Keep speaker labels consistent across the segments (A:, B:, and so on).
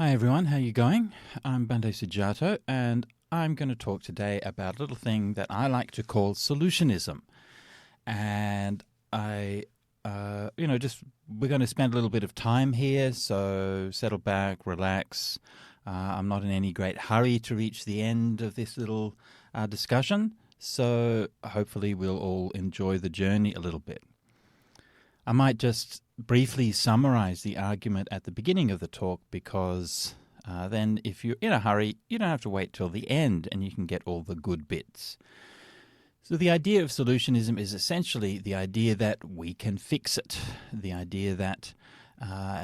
A: Hi everyone, how are you going? I'm Bande Sujato, and I'm going to talk today about a little thing that I like to call solutionism. And we're going to spend a little bit of time here, so settle back, relax. I'm not in any great hurry to reach the end of this little discussion, so hopefully we'll all enjoy the journey a little bit. I might just briefly summarize the argument at the beginning of the talk because then if you're in a hurry, you don't have to wait till the end and you can get all the good bits. So the idea of solutionism is essentially the idea that we can fix it, the idea that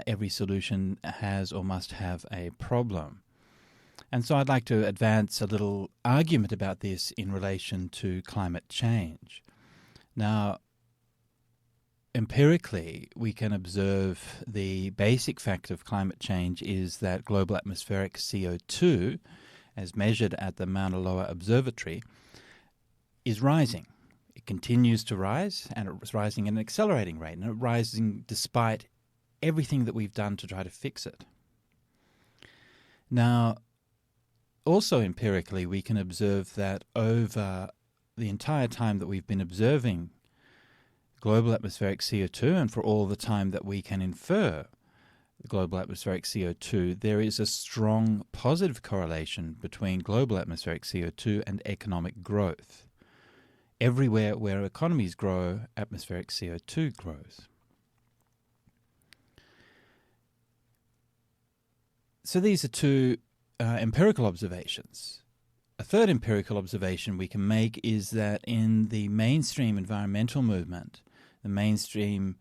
A: every solution has or must have a problem. And so I'd like to advance a little argument about this in relation to climate change. Now, empirically, we can observe the basic fact of climate change is that global atmospheric CO2, as measured at the Mauna Loa Observatory, is rising. It continues to rise, and it's rising at an accelerating rate, and it's rising despite everything that we've done to try to fix it. Now, also empirically, we can observe that over the entire time that we've been observing global atmospheric CO2, and for all the time that we can infer the global atmospheric CO2, there is a strong positive correlation between global atmospheric CO2 and economic growth. Everywhere where economies grow, atmospheric CO2 grows. So these are two empirical observations. A third empirical observation we can make is that in the mainstream environmental movement, the mainstream,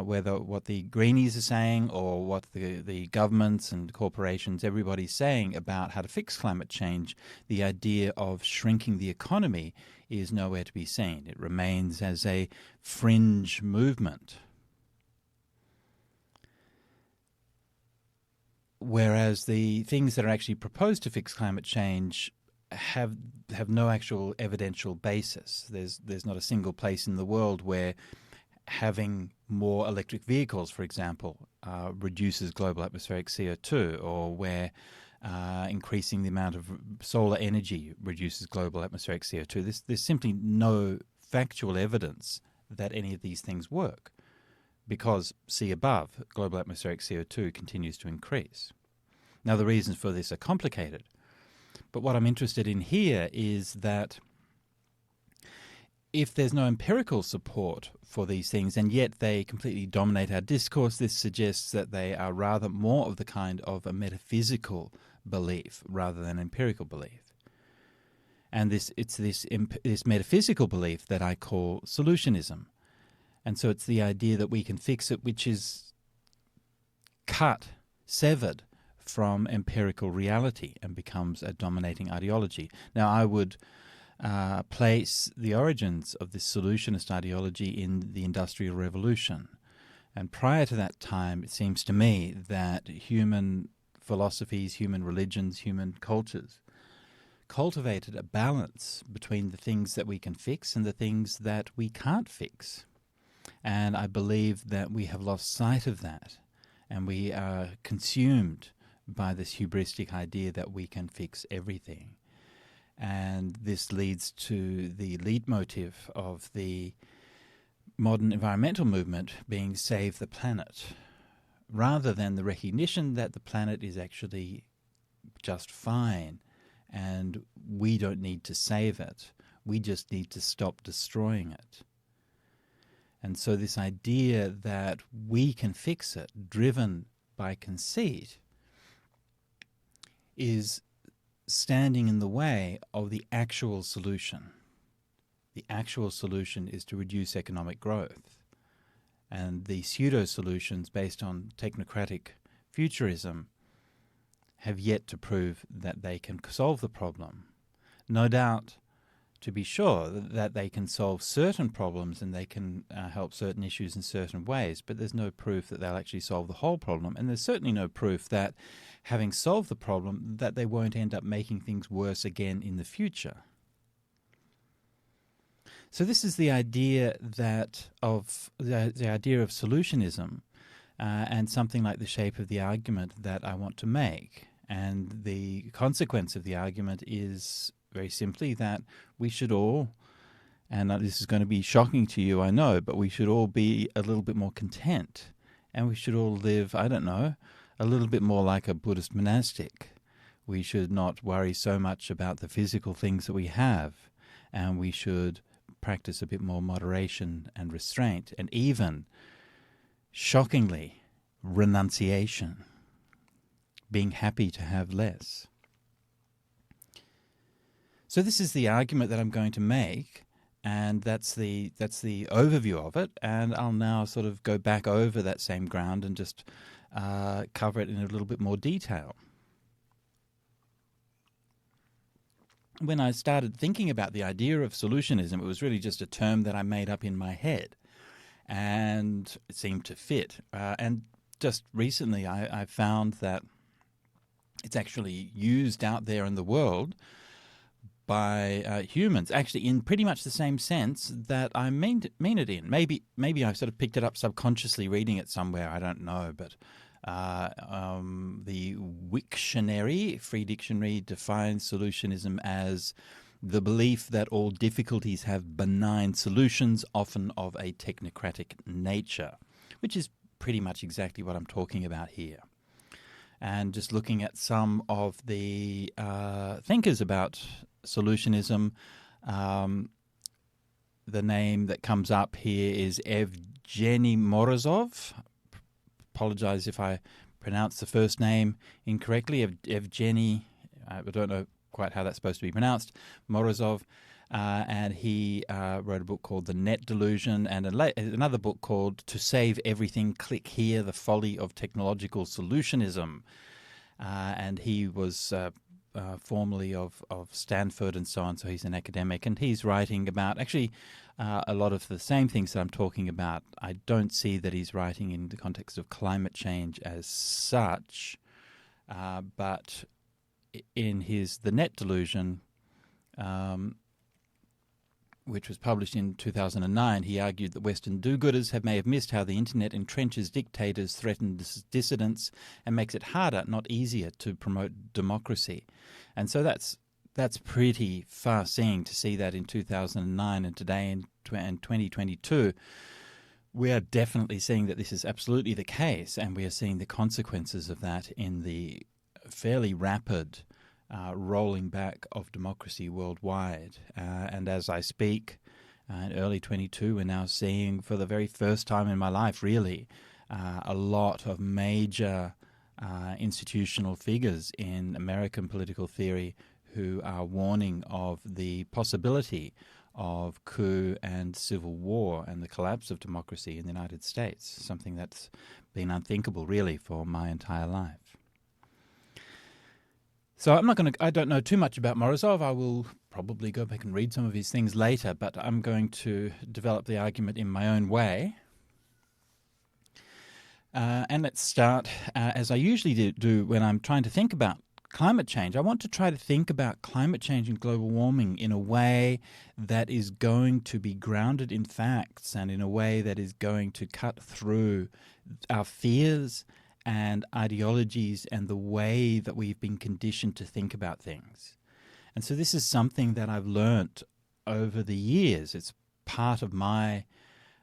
A: whether what the greenies are saying or what the governments and corporations, everybody's saying about how to fix climate change, the idea of shrinking the economy is nowhere to be seen. It remains as a fringe movement. Whereas the things that are actually proposed to fix climate change have no actual evidential basis. There's not a single place in the world where having more electric vehicles, for example, reduces global atmospheric CO2, or where increasing the amount of solar energy reduces global atmospheric CO2. There's simply no factual evidence that any of these things work, because, see above, global atmospheric CO2 continues to increase. Now, the reasons for this are complicated, but what I'm interested in here is that if there's no empirical support for these things, and yet they completely dominate our discourse, this suggests that they are rather more of the kind of a metaphysical belief rather than empirical belief. And it's this metaphysical belief that I call solutionism. And so it's the idea that we can fix it, which is severed from empirical reality and becomes a dominating ideology. Now, I would place the origins of this solutionist ideology in the Industrial Revolution. And prior to that time, it seems to me that human philosophies, human religions, human cultures cultivated a balance between the things that we can fix and the things that we can't fix. And I believe that we have lost sight of that, and we are consumed by this hubristic idea that we can fix everything. And this leads to the leitmotif of the modern environmental movement being save the planet, rather than the recognition that the planet is actually just fine and we don't need to save it. We just need to stop destroying it. And so this idea that we can fix it, driven by conceit, is standing in the way of the actual solution. The actual solution is to reduce economic growth. And the pseudo-solutions based on technocratic futurism have yet to prove that they can solve the problem. No doubt, to be sure, that they can solve certain problems and they can help certain issues in certain ways, but there's no proof that they'll actually solve the whole problem. And there's certainly no proof that, having solved the problem, that they won't end up making things worse again in the future. So this is the idea of solutionism, and something like the shape of the argument that I want to make. And the consequence of the argument is very simply that we should all, and this is going to be shocking to you, I know, but we should all be a little bit more content. And we should all live, I don't know, a little bit more like a Buddhist monastic. We should not worry so much about the physical things that we have. And we should practice a bit more moderation and restraint, and even, shockingly, renunciation, being happy to have less. So this is the argument that I'm going to make, and that's the overview of it, and I'll now sort of go back over that same ground and just cover it in a little bit more detail. When I started thinking about the idea of solutionism, it was really just a term that I made up in my head, and it seemed to fit. And just recently I found that it's actually used out there in the world by humans, actually in pretty much the same sense that I mean it in. Maybe I sort of picked it up subconsciously reading it somewhere, I don't know, but the Wiktionary, Free Dictionary, defines solutionism as the belief that all difficulties have benign solutions, often of a technocratic nature, which is pretty much exactly what I'm talking about here. And just looking at some of the thinkers about solutionism, the name that comes up here is Evgeny Morozov. Apologize if I pronounce the first name incorrectly. Evgeny, I don't know quite how that's supposed to be pronounced, Morozov, and he wrote a book called The Net Delusion, and another book called To Save Everything, Click Here, The Folly of Technological Solutionism. And he was formerly of Stanford and so on, so he's an academic, and he's writing about actually a lot of the same things that I'm talking about. I don't see that he's writing in the context of climate change as such, but in his The Net Delusion, which was published in 2009, he argued that Western do-gooders may have missed how the internet entrenches dictators, threatens dissidents, and makes it harder, not easier, to promote democracy. And so that's pretty far-seeing to see that in 2009 and today in 2022. We are definitely seeing that this is absolutely the case, and we are seeing the consequences of that in the fairly rapid rolling back of democracy worldwide. And as I speak, in early 22, we're now seeing for the very first time in my life, really, a lot of major institutional figures in American political theory who are warning of the possibility of coup and civil war and the collapse of democracy in the United States, something that's been unthinkable, really, for my entire life. So I don't know too much about Morozov. I will probably go back and read some of his things later, but I'm going to develop the argument in my own way. And let's start, as I usually do when I'm trying to think about climate change. I want to try to think about climate change and global warming in a way that is going to be grounded in facts and in a way that is going to cut through our fears and ideologies and the way that we've been conditioned to think about things. And so this is something that I've learnt over the years. It's part of my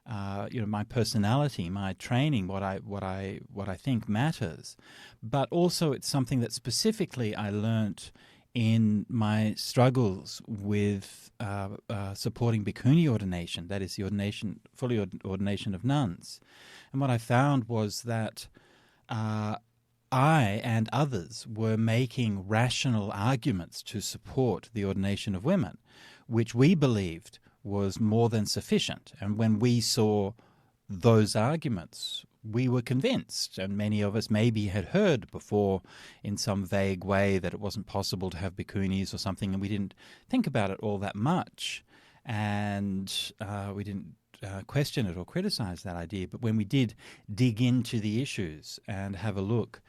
A: my personality, my training, what I think matters. But also it's something that specifically I learnt in my struggles with supporting bhikkhuni ordination, that is the fully ordination of nuns. And what I found was that I and others were making rational arguments to support the ordination of women, which we believed was more than sufficient. And when we saw those arguments, we were convinced, and many of us maybe had heard before in some vague way that it wasn't possible to have bhikkhunis or something, and we didn't think about it all that much, and we didn't question it or criticize that idea. But when we did dig into the issues and have a look,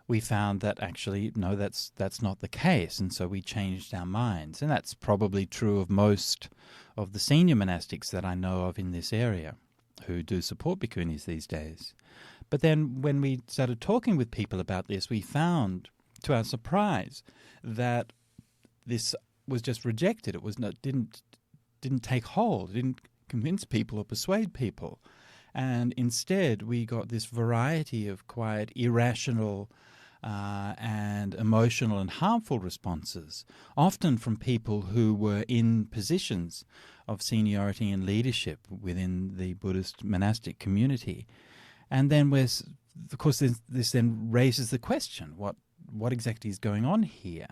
A: we found that actually, no, that's not the case, and so we changed our minds. And that's probably true of most of the senior monastics that I know of in this area. who do support bhikkhunis these days. But then when we started talking with people about this, we found, to our surprise, that this was just rejected. It was didn't take hold. It didn't convince people or persuade people. And instead, we got this variety of quite irrational and emotional and harmful responses, often from people who were in positions of seniority and leadership within the Buddhist monastic community. And then, of course, this then raises the question, what exactly is going on here?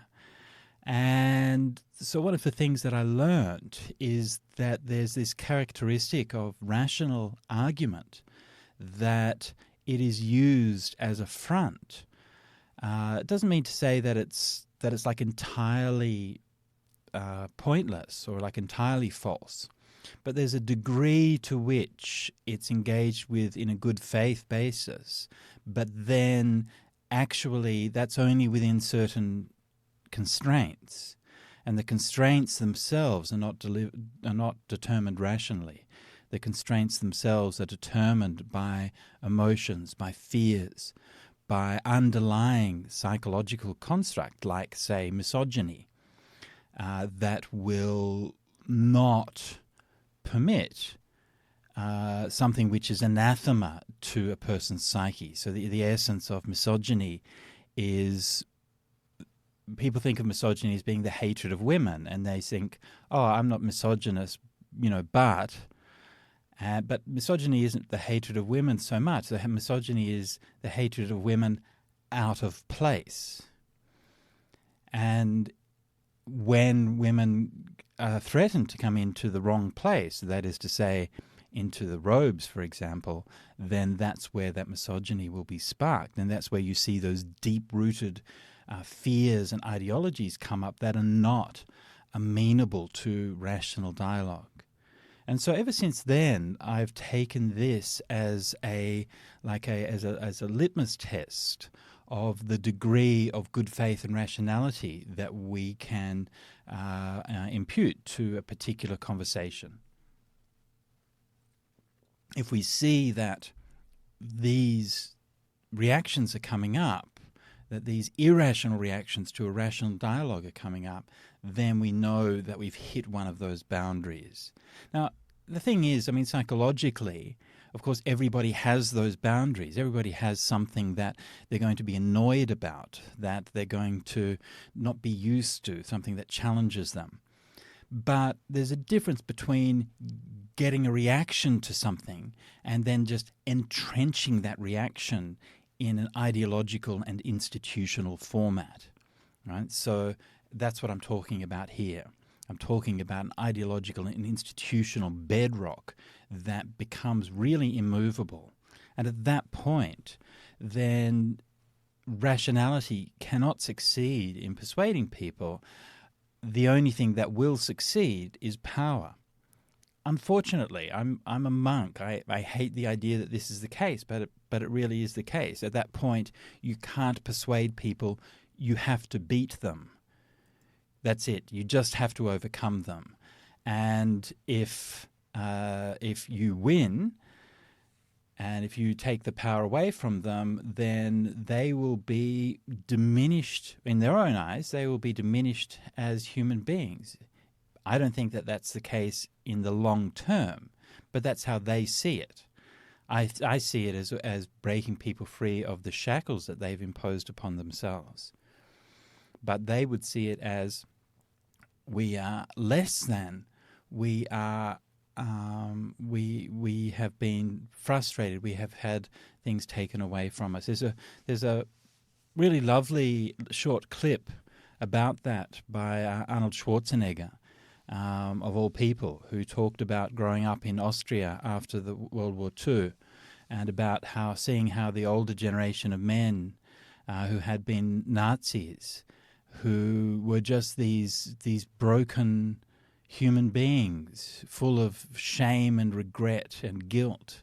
A: And so one of the things that I learned is that there's this characteristic of rational argument, that it is used as a front. It doesn't mean to say that it's like entirely pointless or like entirely false, but there's a degree to which it's engaged with in a good faith basis, but then actually that's only within certain constraints, and the constraints themselves are not determined rationally. The constraints themselves are determined by emotions, by fears, by underlying psychological construct, like, say, misogyny, that will not permit something which is anathema to a person's psyche. So the essence of misogyny is, people think of misogyny as being the hatred of women, and they think, oh, I'm not misogynist, but misogyny isn't the hatred of women so much. The misogyny is the hatred of women out of place. And when women are threatened to come into the wrong place, that is to say, into the robes, for example, then that's where that misogyny will be sparked. And that's where you see those deep-rooted fears and ideologies come up that are not amenable to rational dialogue. And so ever since then, I've taken this as a litmus test of the degree of good faith and rationality that we can impute to a particular conversation. If we see that these reactions are coming up, that these irrational reactions to a rational dialogue are coming up, then we know that we've hit one of those boundaries. Now, the thing is, psychologically, of course, everybody has those boundaries. Everybody has something that they're going to be annoyed about, that they're going to not be used to, something that challenges them. But there's a difference between getting a reaction to something and then just entrenching that reaction in an ideological and institutional format, right? So that's what I'm talking about here. I'm talking about an ideological and institutional bedrock that becomes really immovable. And at that point, then rationality cannot succeed in persuading people. The only thing that will succeed is power. Unfortunately, I'm a monk. I hate the idea that this is the case, but it really is the case. At that point, you can't persuade people. You have to beat them. That's it. You just have to overcome them. And if you win, and if you take the power away from them, then they will be diminished in their own eyes. They will be diminished as human beings. I don't think that that's the case in the long term, but that's how they see it. I see it as breaking people free of the shackles that they've imposed upon themselves. But they would see it as, we are less than, we are, we have been frustrated, we have had things taken away from us. There's a really lovely short clip about that by Arnold Schwarzenegger, of all people, who talked about growing up in Austria after the World War II, and about seeing how the older generation of men who had been Nazis, who were just these broken human beings, full of shame and regret and guilt.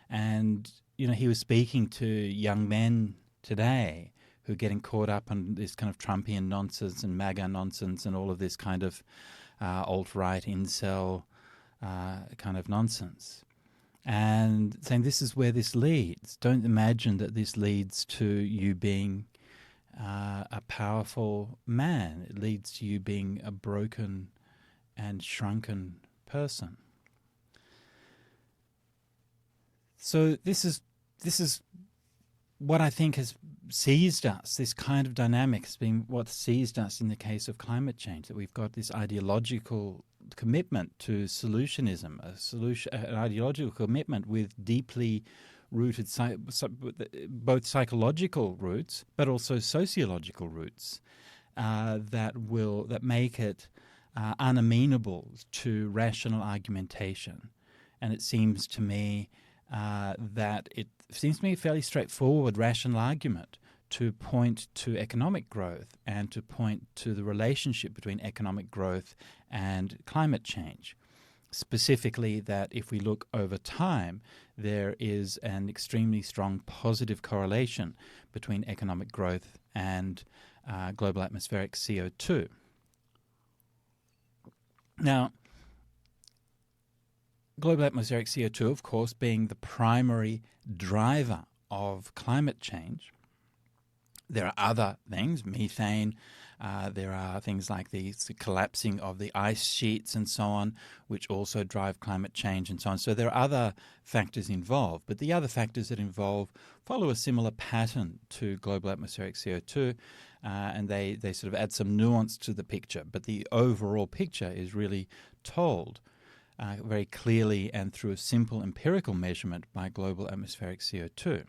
A: And, he was speaking to young men today who are getting caught up on this kind of Trumpian nonsense and MAGA nonsense and all of this kind of alt-right incel kind of nonsense. and saying this is where this leads. Don't imagine that this leads to you being a powerful man. It leads to you being a broken and shrunken person. So this is what I think has seized us. This kind of dynamic has been what seized us in the case of climate change, that we've got this ideological commitment to solutionism, an ideological commitment with deeply rooted both psychological roots but also sociological roots that make it unamenable to rational argumentation. And it seems to me a fairly straightforward rational argument to point to economic growth and to point to the relationship between economic growth and climate change. Specifically, that if we look over time, there is an extremely strong positive correlation between economic growth and global atmospheric CO2. Now, global atmospheric CO2, of course, being the primary driver of climate change. There are other things, methane, there are things like the collapsing of the ice sheets and so on, which also drive climate change and so on. So there are other factors involved, but the other factors that follow a similar pattern to global atmospheric CO2, and they sort of add some nuance to the picture. But the overall picture is really told very clearly and through a simple empirical measurement by global atmospheric CO2.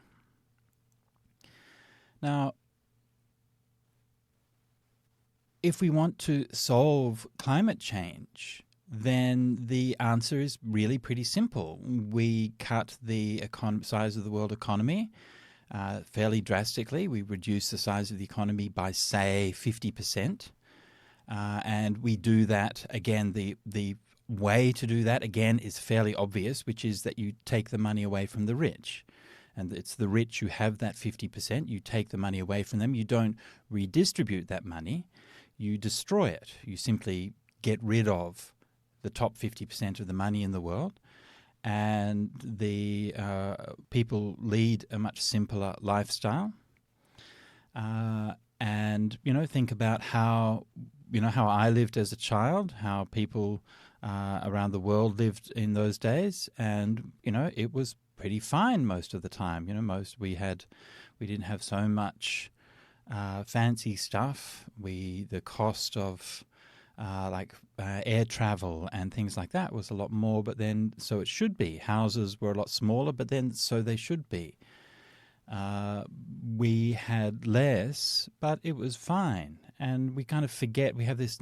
A: Now, if we want to solve climate change, then the answer is really pretty simple. We cut the size of the world economy fairly drastically. We reduce the size of the economy by, say, 50%. And we do that, again, the way to do that, again, is fairly obvious, which is that you take the money away from the rich. And it's the rich who have that 50%. You take the money away from them. You don't redistribute that money. You destroy it. You simply get rid of the top 50% of the money in the world, and the people lead a much simpler lifestyle. And think about how I lived as a child, how people around the world lived in those days, and it was pretty fine most of the time. We didn't have so much fancy stuff. The cost of air travel and things like that was a lot more, but then so it should be. Houses were a lot smaller, but then so they should be. We had less, but it was fine. And we kind of forget, we have this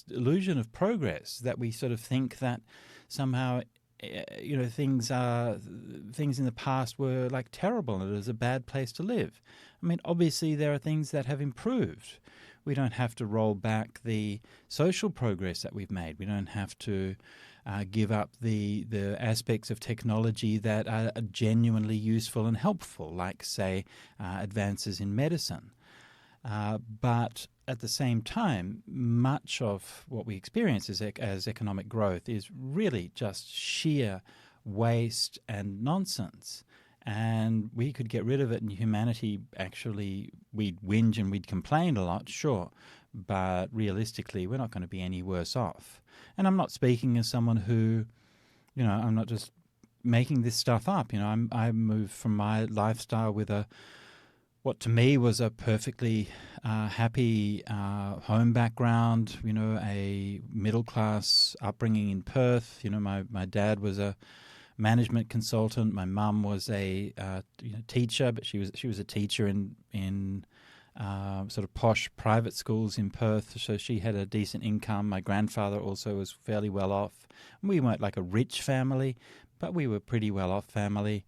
A: illusion of progress, that we sort of think that somehow things in the past were like terrible and it was a bad place to live. I mean, obviously there are things that have improved. We don't have to roll back the social progress that we've made. We don't have to give up the aspects of technology that are genuinely useful and helpful, like, say, advances in medicine. But at the same time, much of what we experience as economic growth is really just sheer waste and nonsense. And we could get rid of it, and humanity actually, we'd whinge and we'd complain a lot, sure, but realistically we're not going to be any worse off. And I'm not speaking as someone who, I'm not just making this stuff up. I moved from my lifestyle with what to me was a perfectly happy home background, a middle-class upbringing in Perth. My dad was a management consultant. My mum was a teacher, but she was a teacher in sort of posh private schools in Perth, so she had a decent income. My grandfather also was fairly well off. We weren't like a rich family, but we were a pretty well off family.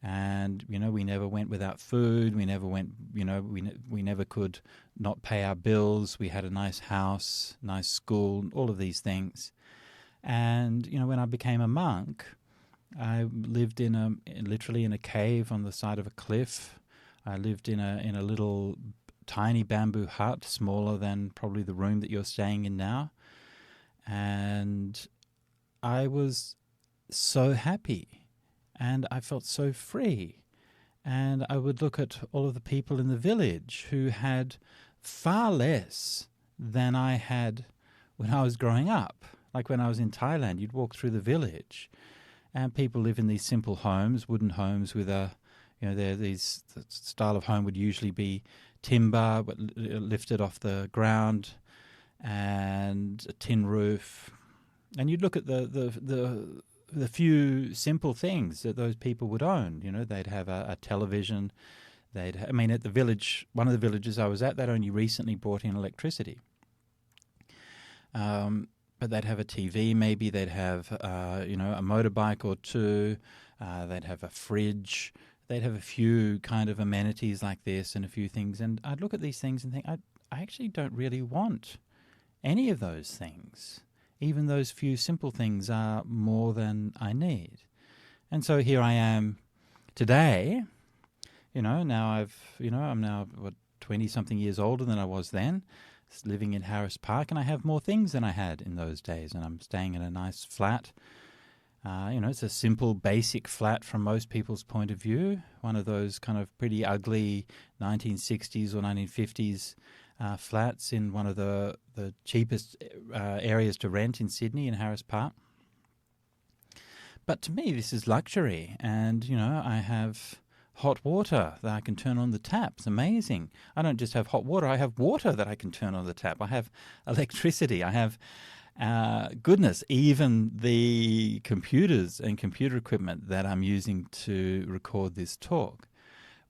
A: And we never went without food. We never went. We never could not pay our bills. We had a nice house, nice school, all of these things. And when I became a monk, I lived literally in a cave on the side of a cliff. I lived in a little tiny bamboo hut, smaller than probably the room that you're staying in now. And I was so happy. and I felt so free. And I would look at all of the people in the village who had far less than I had when I was growing up. Like when I was in Thailand, you'd walk through the village and people live in these simple homes, wooden homes with the style of home would usually be timber, but lifted off the ground, and a tin roof. And you'd look at the few simple things that those people would own. They'd have a television. At the village, one of the villages I was at, they'd only recently brought in electricity. But they'd have a TV, maybe they'd have, a motorbike or two. They'd have a fridge. They'd have a few kind of amenities like this and a few things. And I'd look at these things and think, I actually don't really want any of those things. Even those few simple things are more than I need. And so here I am today, now I'm now 20-something years older than I was then, living in Harris Park, and I have more things than I had in those days. And I'm staying in a nice flat. It's a simple, basic flat from most people's point of view. One of those kind of pretty ugly 1960s or 1950s flats in one of the cheapest areas to rent in Sydney, in Harris Park. But to me, this is luxury. And, I have hot water that I can turn on the tap. It's amazing. I don't just have hot water. I have water that I can turn on the tap. I have electricity. I have, even the computers and computer equipment that I'm using to record this talk,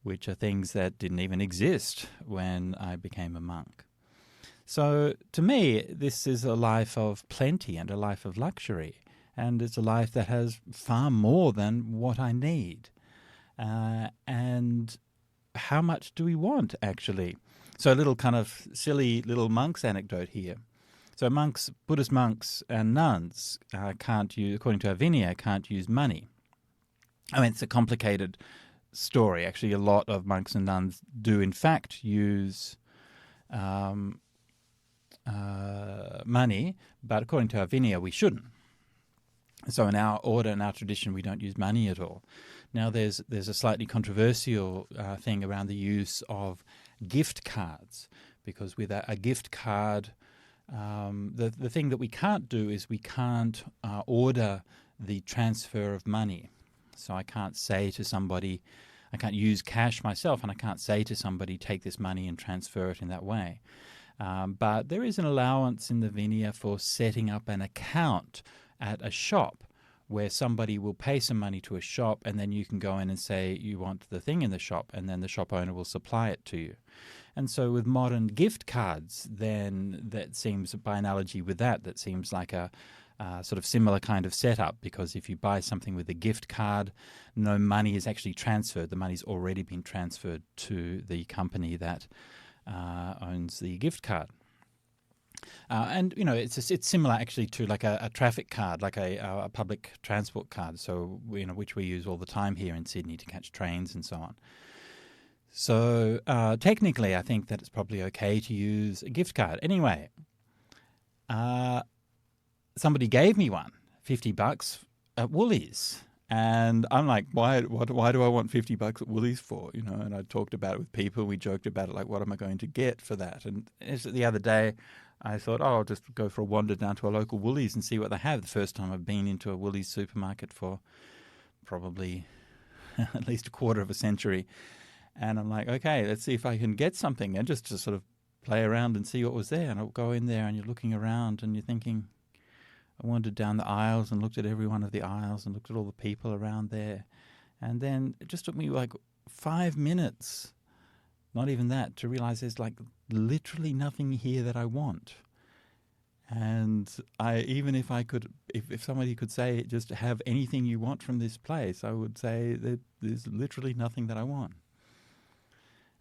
A: which are things that didn't even exist when I became a monk. So to me, this is a life of plenty and a life of luxury. And it's a life that has far more than what I need. And how much do we want, actually? So a little kind of silly little monk's anecdote here. So Buddhist monks and nuns can't use, according to our Vinaya, can't use money. It's a complicated story. Actually, a lot of monks and nuns do, in fact, use money, but according to our Vinaya, we shouldn't. So in our order, in our tradition, we don't use money at all. Now, there's a slightly controversial thing around the use of gift cards, because with a gift card, the thing that we can't do is we can't order the transfer of money. So I can't say to somebody, I can't use cash myself, and I can't say to somebody, take this money and transfer it in that way. But there is an allowance in the Vinaya for setting up an account at a shop where somebody will pay some money to a shop, and then you can go in and say you want the thing in the shop, and then the shop owner will supply it to you. And so with modern gift cards, then that seems, by analogy with that seems like a sort of similar kind of setup, because if you buy something with a gift card, no money is actually transferred. The money's already been transferred to the company that owns the gift card. And it's similar actually to like a traffic card, like a public transport card. So which we use all the time here in Sydney to catch trains and so on. So technically, I think that it's probably okay to use a gift card. Anyway, somebody gave me one, $50 at Woolies. And I'm like, why do I want $50 at Woolies for? And I talked about it with people. We joked about it, like, what am I going to get for that? And the other day, I thought, I'll just go for a wander down to a local Woolies and see what they have. The first time I've been into a Woolies supermarket for probably at least a quarter of a century. And I'm like, okay, let's see if I can get something, and just to sort of play around and see what was there. And I'll go in there and you're looking around and you're thinking, I wandered down the aisles and looked at every one of the aisles and looked at all the people around there. And then it just took me like 5 minutes, not even that, to realize there's like literally nothing here that I want. And even if I could, if somebody could say, just have anything you want from this place, I would say that there's literally nothing that I want.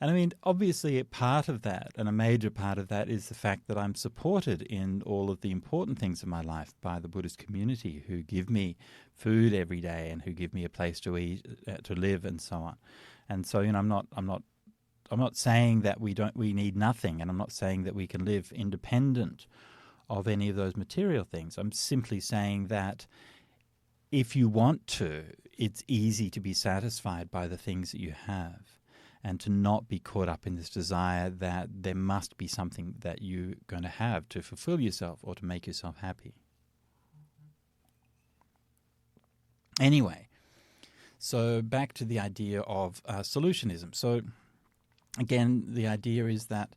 A: And I mean, obviously, a part of that, and a major part of that, is the fact that I'm supported in all of the important things in my life by the Buddhist community, who give me food every day and who give me a place to eat, to live, and so on. And so, I'm not saying that we need nothing, and I'm not saying that we can live independent of any of those material things. I'm simply saying that if you want to, it's easy to be satisfied by the things that you have, and to not be caught up in this desire that there must be something that you're going to have to fulfill yourself or to make yourself happy. Anyway, so back to the idea of solutionism. So again, the idea is that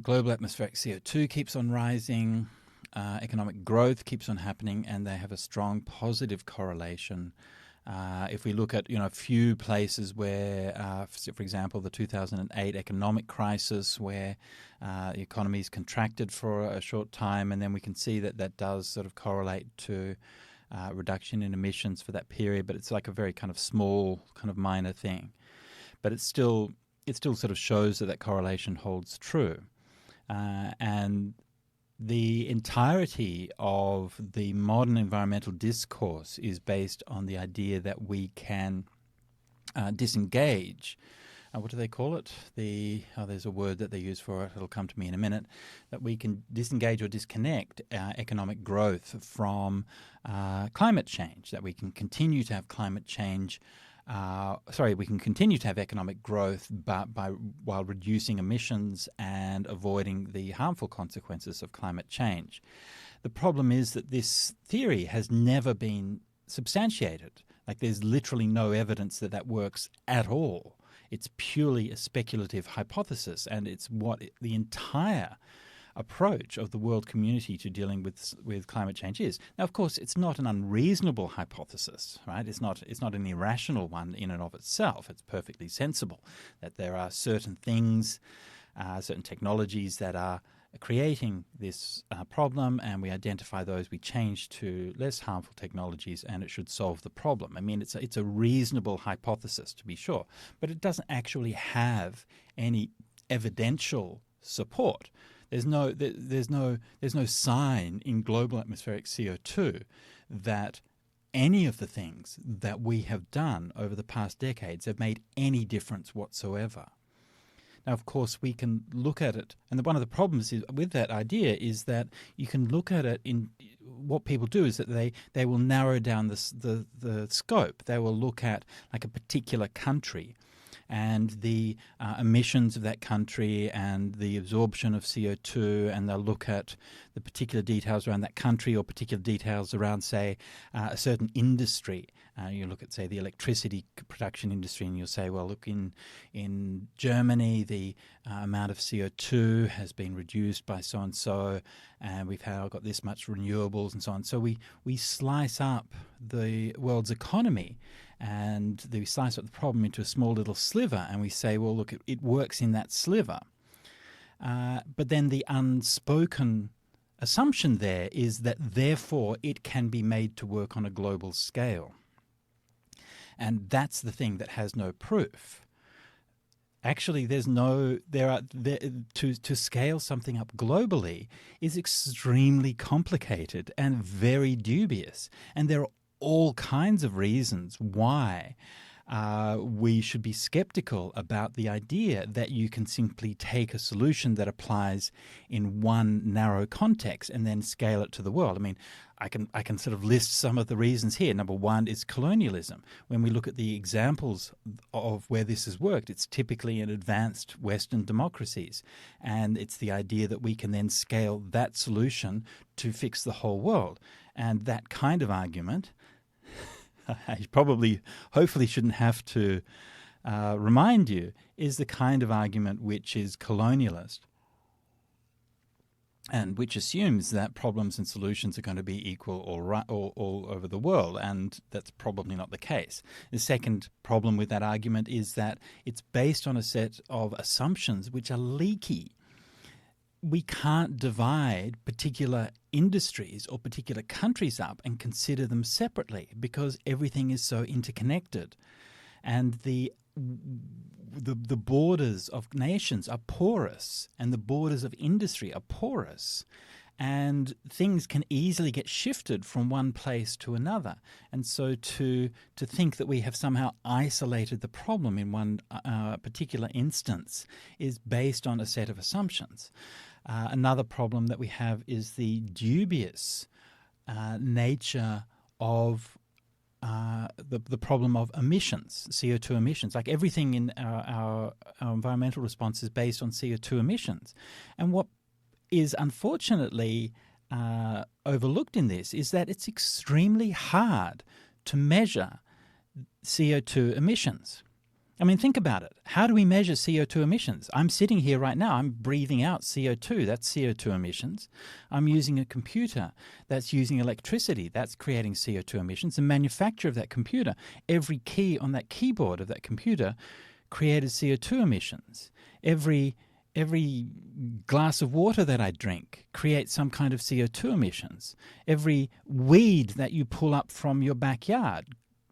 A: global atmospheric CO2 keeps on rising, economic growth keeps on happening, and they have a strong positive correlation. If we look at a few places where, for example, the 2008 economic crisis, where the economy's contracted for a short time, and then we can see that that does sort of correlate to reduction in emissions for that period, but it's like a very kind of small, kind of minor thing. But it still sort of shows that correlation holds true. And the entirety of the modern environmental discourse is based on the idea that we can disengage. What do they call it? There's a word that they use for it. It'll come to me in a minute. That we can disengage or disconnect economic growth from climate change. That we can continue to have climate change. We can continue to have economic growth, but while reducing emissions and avoiding the harmful consequences of climate change. The problem is that this theory has never been substantiated. Like, there's literally no evidence that that works at all. It's purely a speculative hypothesis, and it's what the entire approach of the world community to dealing with climate change is. Now, of course, it's not an unreasonable hypothesis, right? It's not an irrational one in and of itself. It's perfectly sensible that there are certain things, certain technologies that are creating this problem, and we identify those, we change to less harmful technologies, and it should solve the problem. I mean, it's a reasonable hypothesis, to be sure, but it doesn't actually have any evidential support. There's no sign in global atmospheric CO2 that any of the things that we have done over the past decades have made any difference whatsoever. Now, of course, we can look at it, and one of the problems with that idea is that you can look at it in what people do is that they will narrow down the scope. They will look at like a particular country and the emissions of that country and the absorption of CO2, and they'll look at the particular details around that country or particular details around, say, a certain industry. You look at, say, the electricity production industry, and you'll say, well, look, in Germany, the amount of CO2 has been reduced by so-and-so, and we've got this much renewables and so on. So we slice up the world's economy, and we slice up the problem into a small little sliver, and we say, well, look, it works in that sliver. But then the unspoken assumption there is that therefore it can be made to work on a global scale. And that's the thing that has no proof. Actually, to scale something up globally is extremely complicated and very dubious. And there are all kinds of reasons why we should be skeptical about the idea that you can simply take a solution that applies in one narrow context and then scale it to the world. I mean, I can sort of list some of the reasons here. Number one is colonialism. When we look at the examples of where this has worked, it's typically in advanced Western democracies. And it's the idea that we can then scale that solution to fix the whole world. And that kind of argument, I hopefully shouldn't have to remind you, is the kind of argument which is colonialist and which assumes that problems and solutions are going to be equal all over the world, and that's probably not the case. The second problem with that argument is that it's based on a set of assumptions which are leaky. We can't divide particular industries or particular countries up and consider them separately because everything is so interconnected. And the borders of nations are porous, and the borders of industry are porous. And things can easily get shifted from one place to another. And so to think that we have somehow isolated the problem in one particular instance is based on a set of assumptions. Another problem that we have is the dubious nature of the problem of emissions, CO2 emissions. Like everything in our environmental response is based on CO2 emissions. And what is unfortunately overlooked in this is that it's extremely hard to measure CO2 emissions. I mean, think about it. How do we measure CO2 emissions? I'm sitting here right now. I'm breathing out CO2. That's CO2 emissions. I'm using a computer. That's using electricity. That's creating CO2 emissions. The manufacture of that computer, every key on that keyboard of that computer created CO2 emissions. Every glass of water that I drink creates some kind of CO2 emissions. Every weed that you pull up from your backyard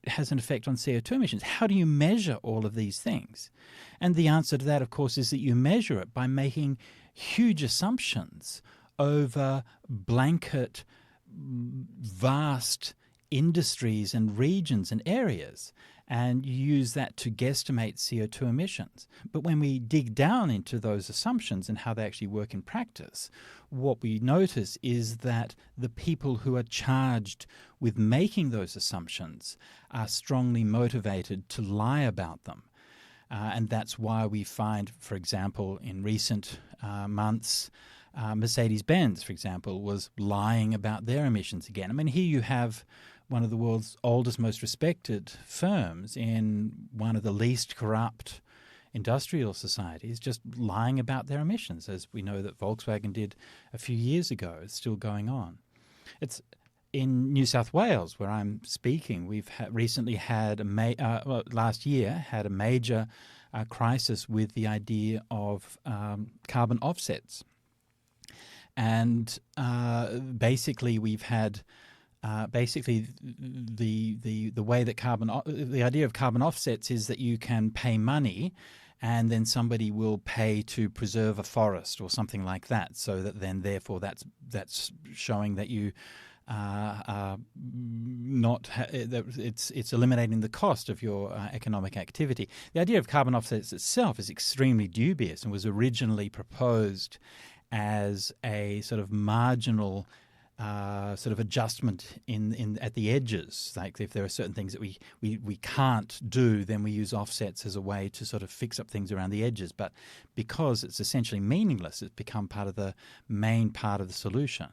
A: has an effect on CO2 emissions. How do you measure all of these things? And the answer to that, of course, is that you measure it by making huge assumptions over blanket, vast industries and regions and areas, and you use that to guesstimate CO2 emissions. But when we dig down into those assumptions and how they actually work in practice, what we notice is that the people who are charged with making those assumptions are strongly motivated to lie about them. And that's why we find, for example, in recent months, Mercedes-Benz, for example, was lying about their emissions again. I mean, here you have one of the world's oldest, most respected firms in one of the least corrupt industrial societies just lying about their emissions, as we know that Volkswagen did a few years ago. It's still going on. It's in New South Wales, where I'm speaking. We've recently had last year had a major crisis with the idea of carbon offsets, and basically we've had. Basically, the way that the idea of carbon offsets is that you can pay money, and then somebody will pay to preserve a forest or something like that. So that then, therefore, that's showing that you it's eliminating the cost of your economic activity. The idea of carbon offsets itself is extremely dubious and was originally proposed as a sort of marginal sort of adjustment in at the edges. Like if there are certain things that we can't do, then we use offsets as a way to sort of fix up things around the edges. But because it's essentially meaningless, it's become part of the main part of the solution.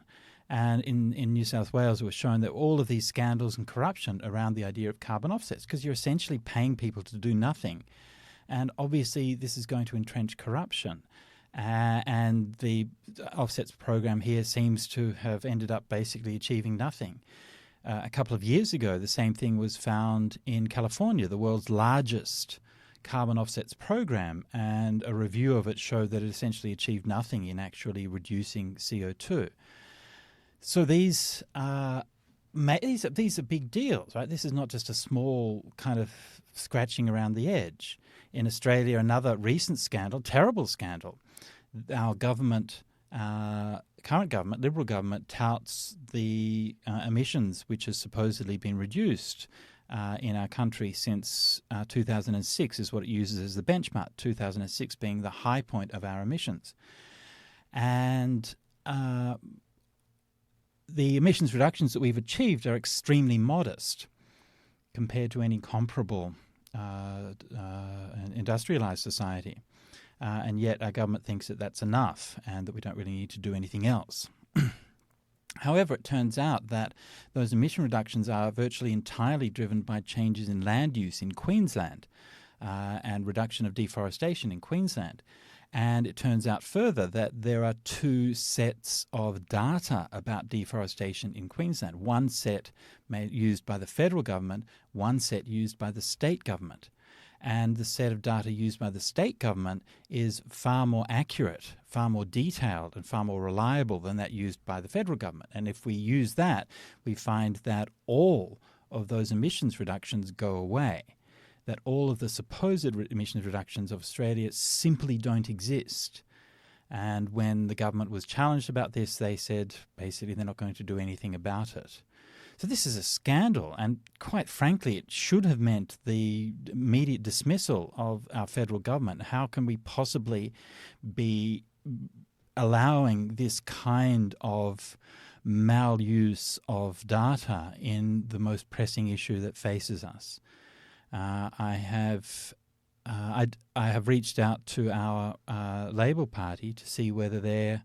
A: And in New South Wales, it was shown that all of these scandals and corruption around the idea of carbon offsets, because you're essentially paying people to do nothing. And obviously this is going to entrench corruption. And the offsets program here seems to have ended up basically achieving nothing. A couple of years ago, the same thing was found in California, the world's largest carbon offsets program, and a review of it showed that it essentially achieved nothing in actually reducing CO2. So these are big deals, right? This is not just a small kind of scratching around the edge. In Australia, another recent scandal, terrible scandal. Our government, current government, Liberal government, touts the emissions which has supposedly been reduced in our country since 2006 is what it uses as the benchmark, 2006 being the high point of our emissions. And the emissions reductions that we've achieved are extremely modest compared to any comparable industrialized society. And yet our government thinks that that's enough and that we don't really need to do anything else. However, it turns out that those emission reductions are virtually entirely driven by changes in land use in Queensland and reduction of deforestation in Queensland. And it turns out further that there are two sets of data about deforestation in Queensland. One set used by the federal government, one set used by the state government. And the set of data used by the state government is far more accurate, far more detailed, and far more reliable than that used by the federal government. And if we use that, we find that all of those emissions reductions go away, that all of the supposed emissions reductions of Australia simply don't exist. And when the government was challenged about this, they said basically they're not going to do anything about it. So this is a scandal, and quite frankly, it should have meant the immediate dismissal of our federal government. How can we possibly be allowing this kind of maluse of data in the most pressing issue that faces us. I have reached out to our Labour Party to see whether they're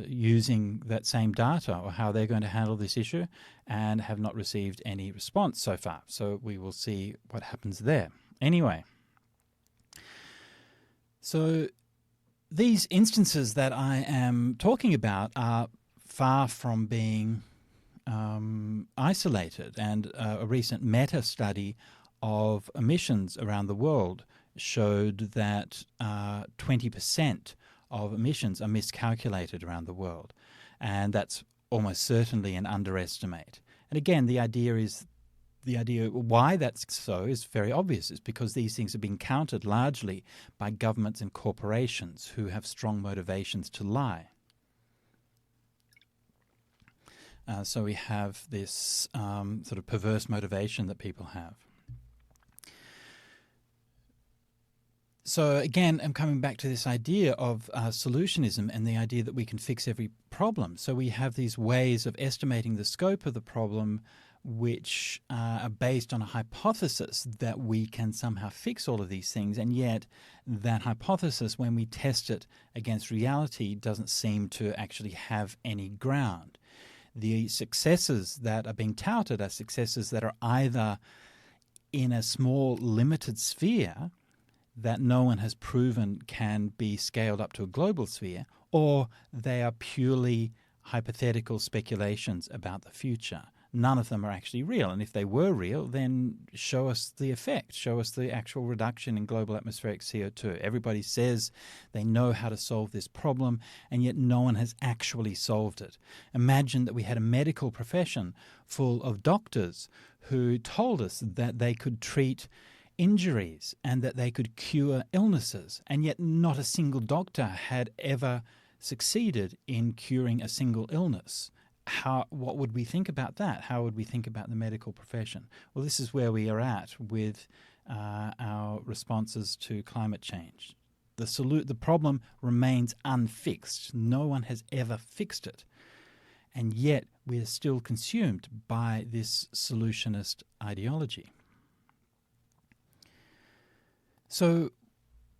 A: using that same data or how they're going to handle this issue, and have not received any response so far. So we will see what happens there. Anyway, so these instances that I am talking about are far from being isolated, and a recent meta-study of emissions around the world showed that 20% of emissions are miscalculated around the world, and that's almost certainly an underestimate. And again, the idea why that's so is very obvious. It's because these things are being counted largely by governments and corporations who have strong motivations to lie. So we have this sort of perverse motivation that people have. So again, I'm coming back to this idea of solutionism and the idea that we can fix every problem. So we have these ways of estimating the scope of the problem which are based on a hypothesis that we can somehow fix all of these things, and yet that hypothesis, when we test it against reality, doesn't seem to actually have any ground. The successes that are being touted are successes that are either in a small limited sphere that no one has proven can be scaled up to a global sphere, or they are purely hypothetical speculations about the future. None of them are actually real. And if they were real, then show us the effect, show us the actual reduction in global atmospheric CO2. Everybody says they know how to solve this problem, and yet no one has actually solved it. Imagine that we had a medical profession full of doctors who told us that they could treat injuries and that they could cure illnesses, and yet not a single doctor had ever succeeded in curing a single illness. What would we think about that? How would we think about the medical profession? Well, this is where we are at with our responses to climate change. The problem remains unfixed. No one has ever fixed it. And yet we are still consumed by this solutionist ideology. So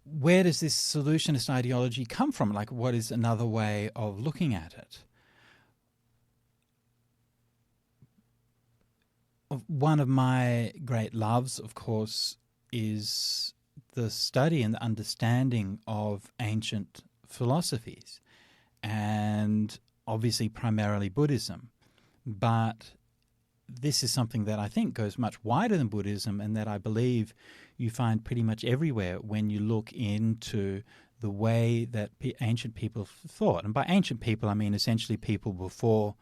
A: where does this solutionist ideology come from? Like, what is another way of looking at it? One of my great loves, of course, is the study and the understanding of ancient philosophies, and obviously primarily Buddhism. But this is something that I think goes much wider than Buddhism, and that I believe you find pretty much everywhere when you look into the way that ancient people thought. And by ancient people, I mean essentially people before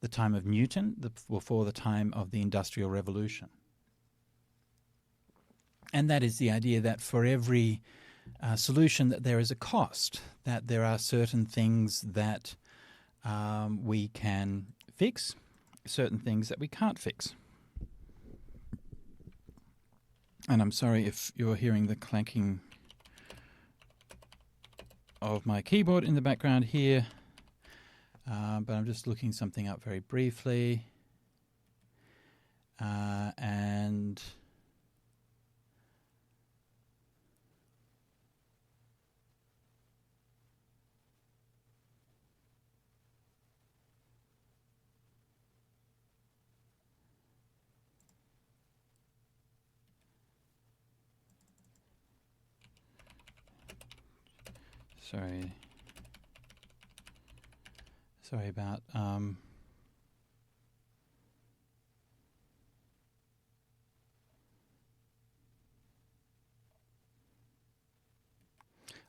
A: the time of Newton, before the time of the Industrial Revolution. And that is the idea that for every solution that there is a cost, that there are certain things that we can fix, certain things that we can't fix. And I'm sorry if you're hearing the clanking of my keyboard in the background here. But I'm just looking something up very briefly. And sorry about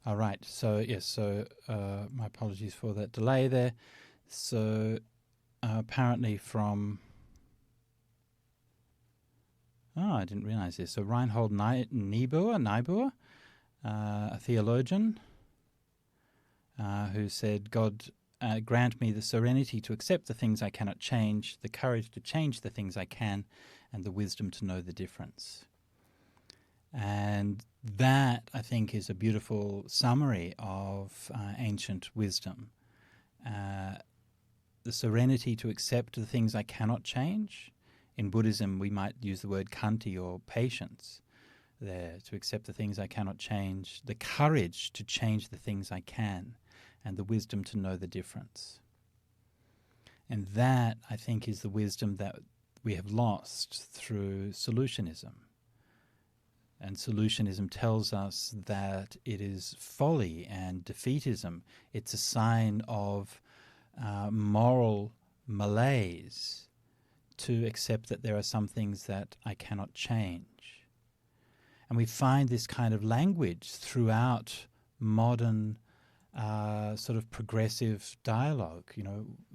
A: all right, so yes, my apologies for that delay there. So apparently from I didn't realize this. So Reinhold Niebuhr, a theologian, who said, God grant me the serenity to accept the things I cannot change, the courage to change the things I can, and the wisdom to know the difference. And that, I think, is a beautiful summary of ancient wisdom. the serenity to accept the things I cannot change. In Buddhism, we might use the word khanti or patience there, to accept the things I cannot change, the courage to change the things I can, and the wisdom to know the difference. And that, I think, is the wisdom that we have lost through solutionism. And solutionism tells us that it is folly and defeatism. It's a sign of moral malaise to accept that there are some things that I cannot change. And we find this kind of language throughout modern sort of progressive dialogue,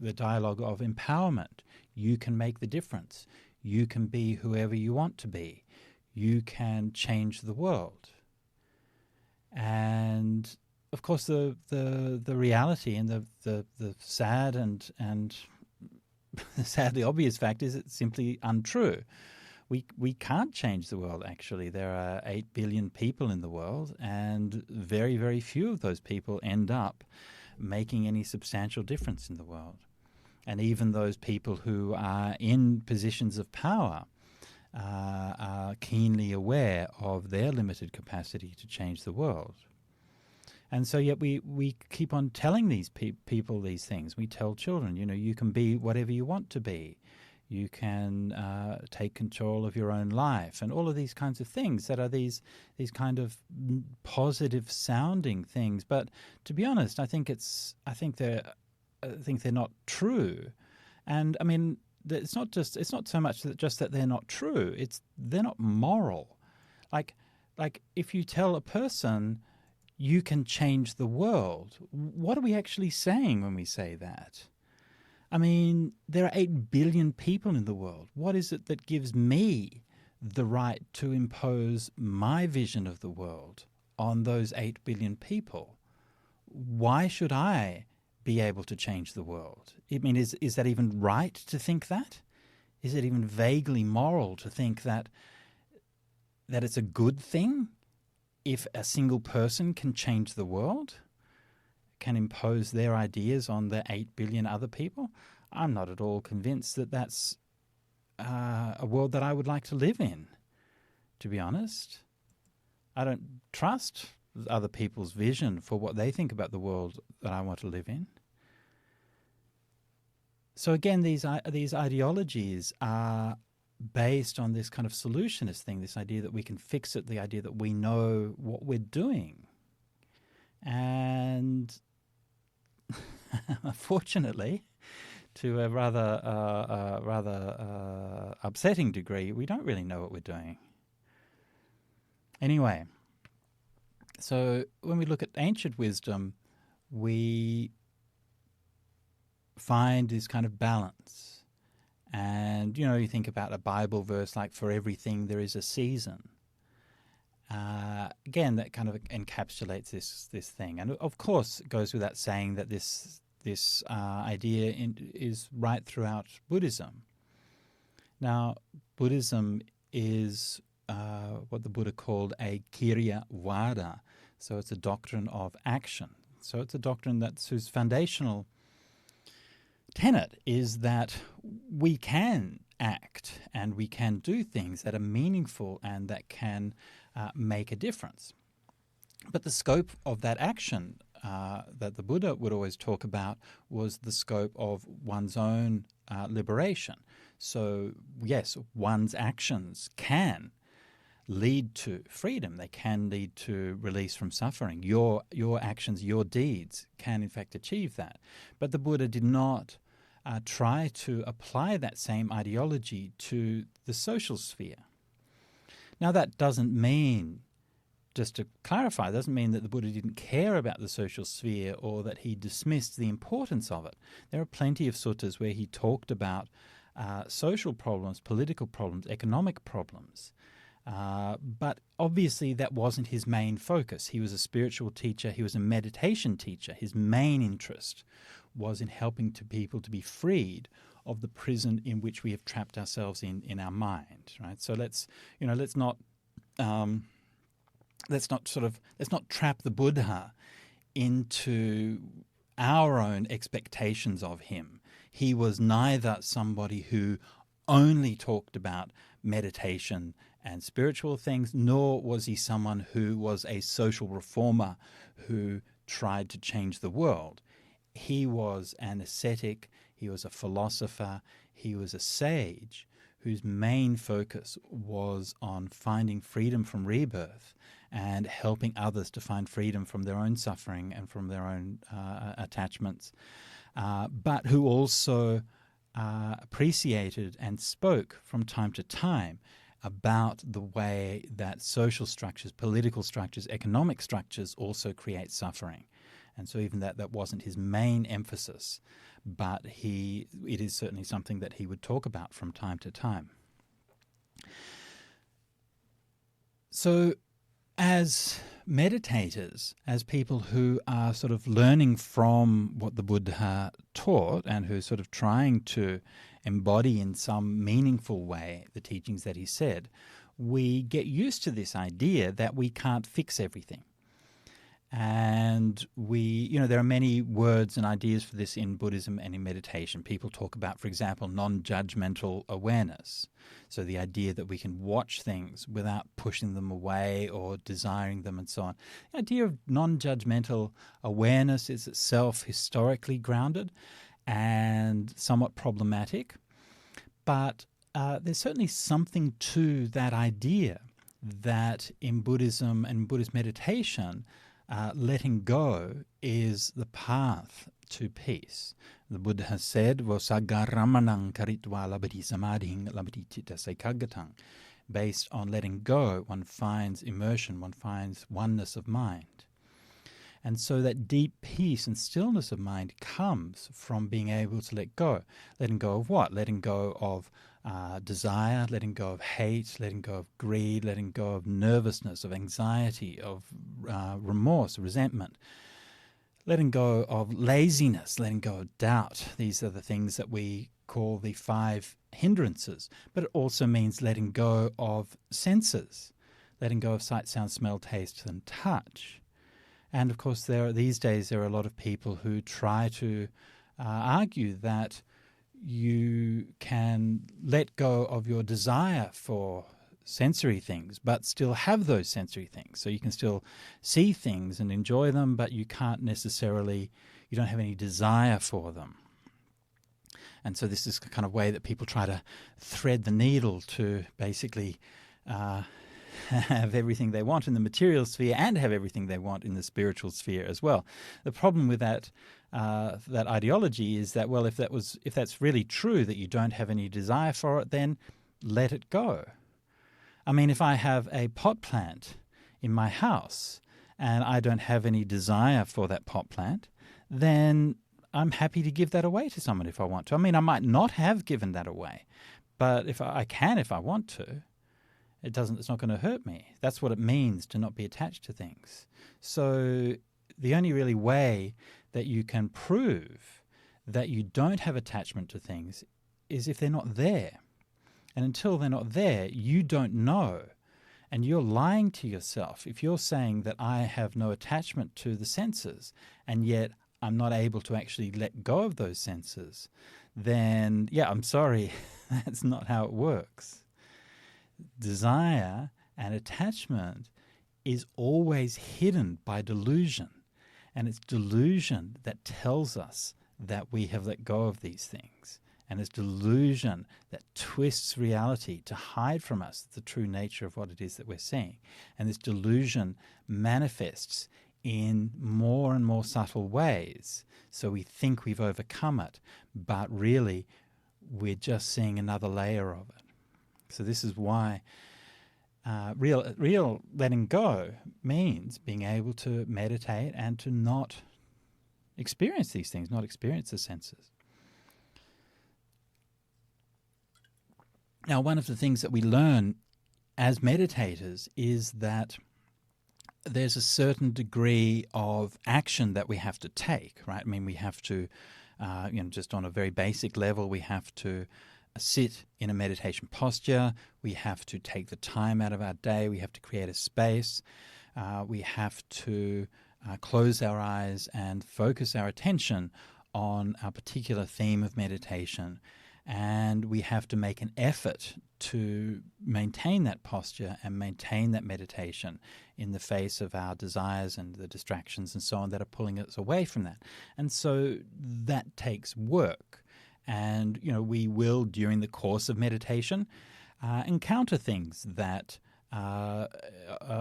A: the dialogue of empowerment. You can make the difference. You can be whoever you want to be. You can change the world. And of course, the reality and the sad and the sadly obvious fact is it's simply untrue. We can't change the world, actually. There are 8 billion people in the world, and very, very few of those people end up making any substantial difference in the world. And even those people who are in positions of power are keenly aware of their limited capacity to change the world. And so yet we keep on telling these people these things. We tell children, you can be whatever you want to be. You can take control of your own life, and all of these kinds of things that are these kind of positive sounding things. But to be honest, I think they're not true. And I mean, it's not so much that they're not true. They're not moral. Like if you tell a person you can change the world, what are we actually saying when we say that? I mean, there are 8 billion people in the world. What is it that gives me the right to impose my vision of the world on those 8 billion people? Why should I be able to change the world? I mean, is that even right to think that? Is it even vaguely moral to think that it's a good thing if a single person can change the world? Can impose their ideas on the 8 billion other people? I'm not at all convinced that that's a world that I would like to live in, to be honest. I don't trust other people's vision for what they think about the world that I want to live in. So again, these ideologies are based on this kind of solutionist thing, this idea that we can fix it, the idea that we know what we're doing. And unfortunately, to a rather upsetting degree, we don't really know what we're doing. Anyway, so when we look at ancient wisdom, we find this kind of balance. And, you think about a Bible verse like, for everything there is a season. Again, that kind of encapsulates this thing. And of course, it goes without saying that this idea is right throughout Buddhism. Now, Buddhism is what the Buddha called a Kirya Vada. So it's a doctrine of action. So it's a doctrine whose foundational tenet is that we can act and we can do things that are meaningful and that can make a difference. But the scope of that action that the Buddha would always talk about was the scope of one's own liberation. So yes, one's actions can lead to freedom. They can lead to release from suffering. Your actions, your deeds can in fact achieve that. But the Buddha did not try to apply that same ideology to the social sphere. Now that doesn't mean, just to clarify, it doesn't mean that the Buddha didn't care about the social sphere or that he dismissed the importance of it. There are plenty of suttas where he talked about social problems, political problems, economic problems. But obviously that wasn't his main focus. He was a spiritual teacher. He was a meditation teacher. His main interest was in helping people to be freed of the prison in which we have trapped ourselves in our mind. Right. So let's not trap the Buddha into our own expectations of him. He was neither somebody who only talked about meditation and spiritual things, nor was he someone who was a social reformer who tried to change the world. He was an ascetic, he was a philosopher, he was a sage whose main focus was on finding freedom from rebirth and helping others to find freedom from their own suffering and from their own attachments, but who also appreciated and spoke from time to time about the way that social structures, political structures, economic structures also create suffering. And so even that wasn't his main emphasis, but it is certainly something that he would talk about from time to time. So as meditators, as people who are sort of learning from what the Buddha taught and who are sort of trying to embody in some meaningful way the teachings that he said, we get used to this idea that we can't fix everything. And there are many words and ideas for this in Buddhism and in meditation. People talk about, for example, non-judgmental awareness. So the idea that we can watch things without pushing them away or desiring them and so on. The idea of non-judgmental awareness is itself historically grounded and somewhat problematic. But there's certainly something to that idea that in Buddhism and Buddhist meditation, letting go is the path to peace. The Buddha has said, "Vosagaramanang karitva labati samadhing labati citta saikagatang." Based on letting go, one finds immersion, one finds oneness of mind. And so that deep peace and stillness of mind comes from being able to let go. Letting go of what? Letting go of desire, letting go of hate, letting go of greed, letting go of nervousness, of anxiety, of remorse, resentment, letting go of laziness, letting go of doubt. These are the things that we call the 5 hindrances. But it also means letting go of senses, letting go of sight, sound, smell, taste, and touch. And of course, these days there are a lot of people who try to argue that you can let go of your desire for sensory things, but still have those sensory things. So you can still see things and enjoy them, but you don't have any desire for them. And so this is the kind of way that people try to thread the needle to basically have everything they want in the material sphere and have everything they want in the spiritual sphere as well. The problem with that ideology is that, well, if that's really true, that you don't have any desire for it, then let it go. I mean, if I have a pot plant in my house and I don't have any desire for that pot plant, then I'm happy to give that away to someone if I want to. I mean, I might not have given that away, but if I want to, it's not going to hurt me. That's what it means to not be attached to things. So the only really way that you can prove that you don't have attachment to things is if they're not there. And until they're not there, you don't know. And you're lying to yourself. If you're saying that I have no attachment to the senses, and yet I'm not able to actually let go of those senses, then, yeah, I'm sorry, that's not how it works. Desire and attachment is always hidden by delusion. And it's delusion that tells us that we have let go of these things. And it's delusion that twists reality to hide from us the true nature of what it is that we're seeing. And this delusion manifests in more and more subtle ways. So we think we've overcome it, but really we're just seeing another layer of it. So this is why real letting go means being able to meditate and to not experience these things, not experience the senses. Now, one of the things that we learn as meditators is that there's a certain degree of action that we have to take, right? I mean, we have to, just on a very basic level, we have to sit in a meditation posture. We have to take the time out of our day. We have to create a space. We have to close our eyes and focus our attention on our particular theme of meditation. And we have to make an effort to maintain that posture and maintain that meditation in the face of our desires and the distractions and so on that are pulling us away from that. And so that takes work. And, we will, during the course of meditation, encounter things that are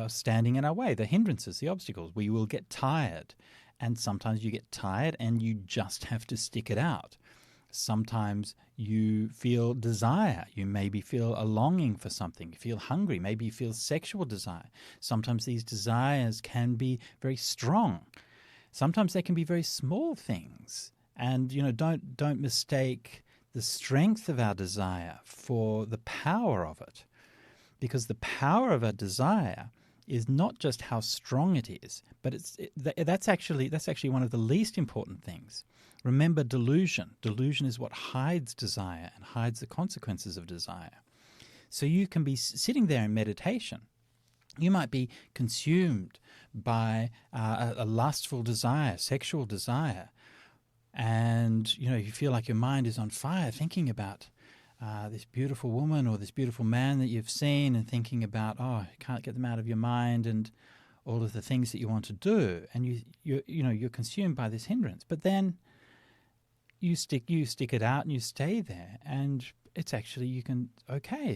A: standing in our way, the hindrances, the obstacles. We will get tired. And sometimes you get tired and you just have to stick it out. Sometimes you feel desire. You maybe feel a longing for something. You feel hungry. Maybe you feel sexual desire. Sometimes these desires can be very strong. Sometimes they can be very small things. And, don't mistake the strength of our desire for the power of it. Because the power of a desire is not just how strong it is, but that's actually one of the least important things. Remember delusion. Delusion is what hides desire and hides the consequences of desire. So you can be sitting there in meditation. You might be consumed by a lustful desire, sexual desire, and you feel like your mind is on fire thinking about this beautiful woman or this beautiful man that you've seen, and thinking about, you can't get them out of your mind, and all of the things that you want to do, and you're consumed by this hindrance. But then you stick it out and you stay there, and it's actually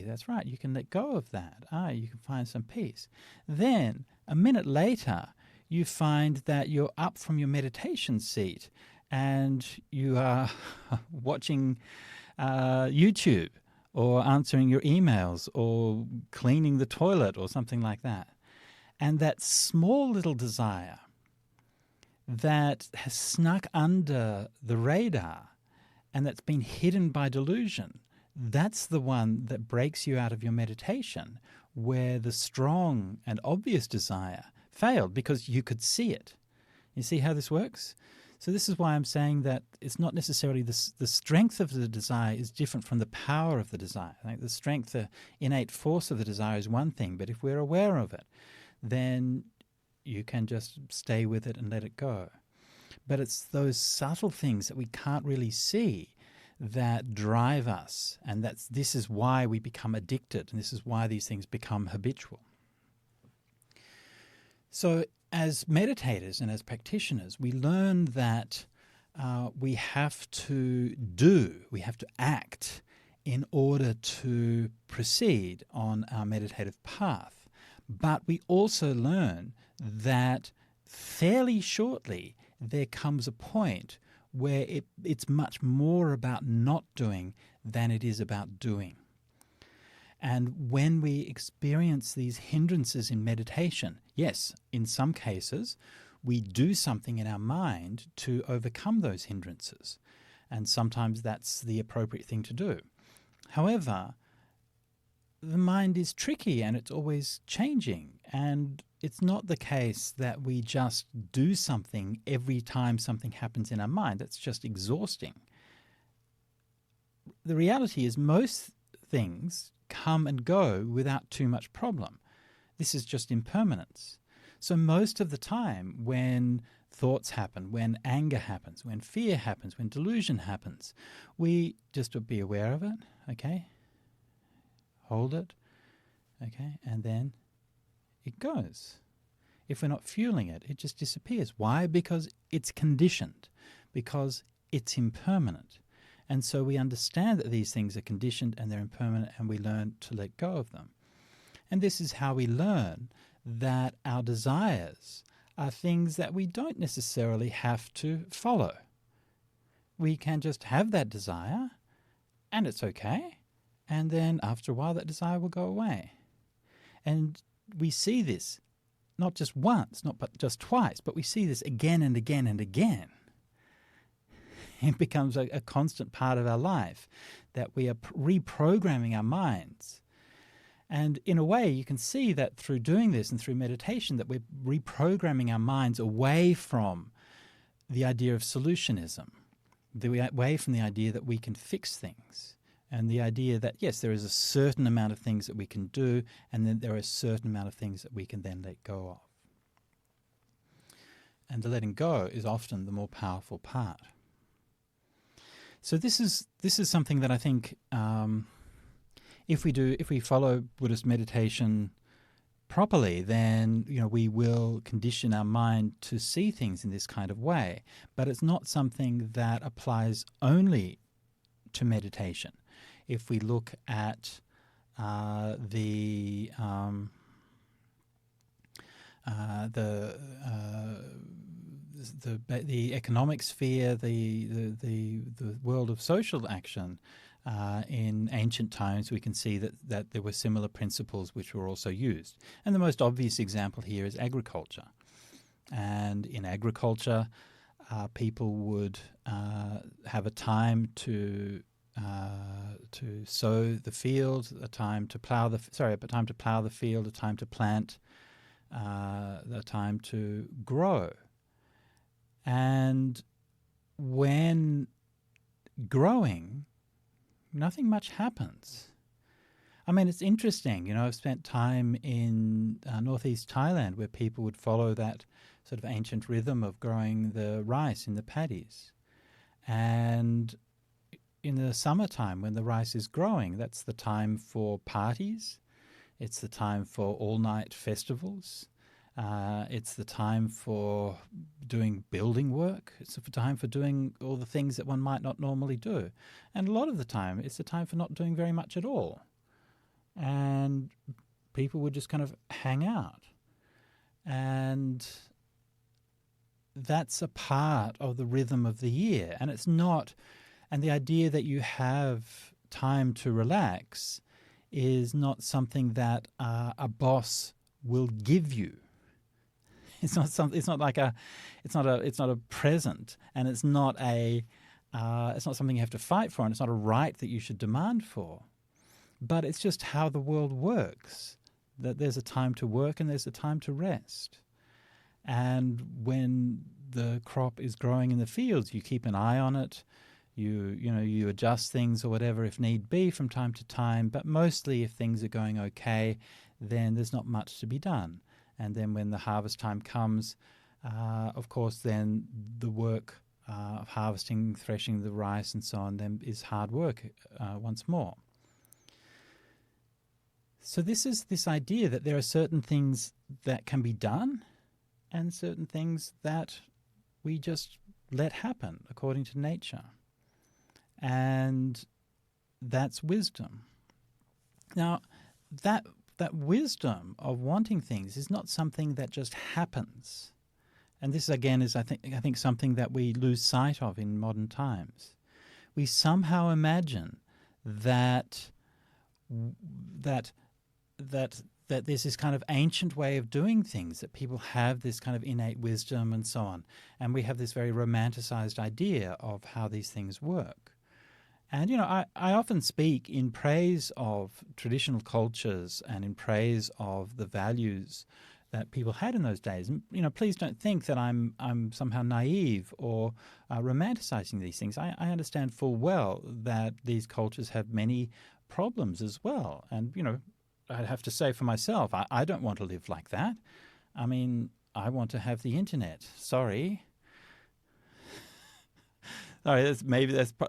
A: that's right, you can let go of that. You can find some peace. Then a minute later, you find that you're up from your meditation seat and you are watching YouTube or answering your emails or cleaning the toilet or something like that. And that small little desire that has snuck under the radar and that's been hidden by delusion, that's the one that breaks you out of your meditation, where the strong and obvious desire failed because you could see it. You see how this works? So this is why I'm saying that it's not necessarily the strength of the desire is different from the power of the desire. Like the strength, the innate force of the desire is one thing, but if we're aware of it, then you can just stay with it and let it go. But it's those subtle things that we can't really see that drive us, and this is why we become addicted, and this is why these things become habitual. So as meditators and as practitioners, we learn that we have to act in order to proceed on our meditative path. But we also learn that fairly shortly there comes a point where it's much more about not doing than it is about doing. And when we experience these hindrances in meditation, yes, in some cases, we do something in our mind to overcome those hindrances. And sometimes that's the appropriate thing to do. However, the mind is tricky and it's always changing. And it's not the case that we just do something every time something happens in our mind. That's just exhausting. The reality is most things come and go without too much problem. This is just impermanence. So most of the time when thoughts happen, when anger happens, when fear happens, when delusion happens, we just be aware of it, okay? Hold it, okay? And then it goes. If we're not fueling it, it just disappears. Why? Because it's conditioned, because it's impermanent. And so we understand that these things are conditioned and they're impermanent, and we learn to let go of them. And this is how we learn that our desires are things that we don't necessarily have to follow. We can just have that desire, and it's okay. And then after a while, that desire will go away. And we see this not just once, not but just twice, but we see this again and again and again. It becomes a constant part of our life, that we are reprogramming our minds. And in a way, you can see that through doing this and through meditation, that we're reprogramming our minds away from the idea of solutionism, away from the idea that we can fix things, and the idea that, yes, there is a certain amount of things that we can do, and then there are a certain amount of things that we can then let go of. And the letting go is often the more powerful part. So this is something that I think if we follow Buddhist meditation properly, then we will condition our mind to see things in this kind of way. But it's not something that applies only to meditation. If we look at the economic sphere, the world of social action, in ancient times, we can see that there were similar principles which were also used. And the most obvious example here is agriculture. And in agriculture, people would have a time to sow the field, a time to plow the field, a time to plant, a time to grow. And when growing, nothing much happens. I mean, it's interesting. I've spent time in northeast Thailand where people would follow that sort of ancient rhythm of growing the rice in the paddies. And in the summertime, when the rice is growing, that's the time for parties. It's the time for all-night festivals. It's the time for doing building work. It's the time for doing all the things that one might not normally do. And a lot of the time, it's the time for not doing very much at all. And people would just kind of hang out. And that's a part of the rhythm of the year. And it's not, and the idea that you have time to relax is not something that a boss will give you. It's not a present, and it's not something you have to fight for, and it's not a right that you should demand for. But it's just how the world works, that there's a time to work and there's a time to rest. And when the crop is growing in the fields, you keep an eye on it. You adjust things or whatever if need be from time to time, but mostly if things are going okay, then there's not much to be done. And then when the harvest time comes, of course, then the work of harvesting, threshing the rice and so on, then is hard work once more. So this is this idea that there are certain things that can be done and certain things that we just let happen according to nature. And that's wisdom. Now, that wisdom of wanting things is not something that just happens. And this, again, is I think something that we lose sight of in modern times. We somehow imagine that there's this kind of ancient way of doing things, that people have this kind of innate wisdom and so on. And we have this very romanticized idea of how these things work. And, I often speak in praise of traditional cultures and in praise of the values that people had in those days. And, please don't think that I'm somehow naive or romanticizing these things. I understand full well that these cultures have many problems as well. And, I'd have to say for myself, I don't want to live like that. I mean, I want to have the internet. Sorry. Sorry,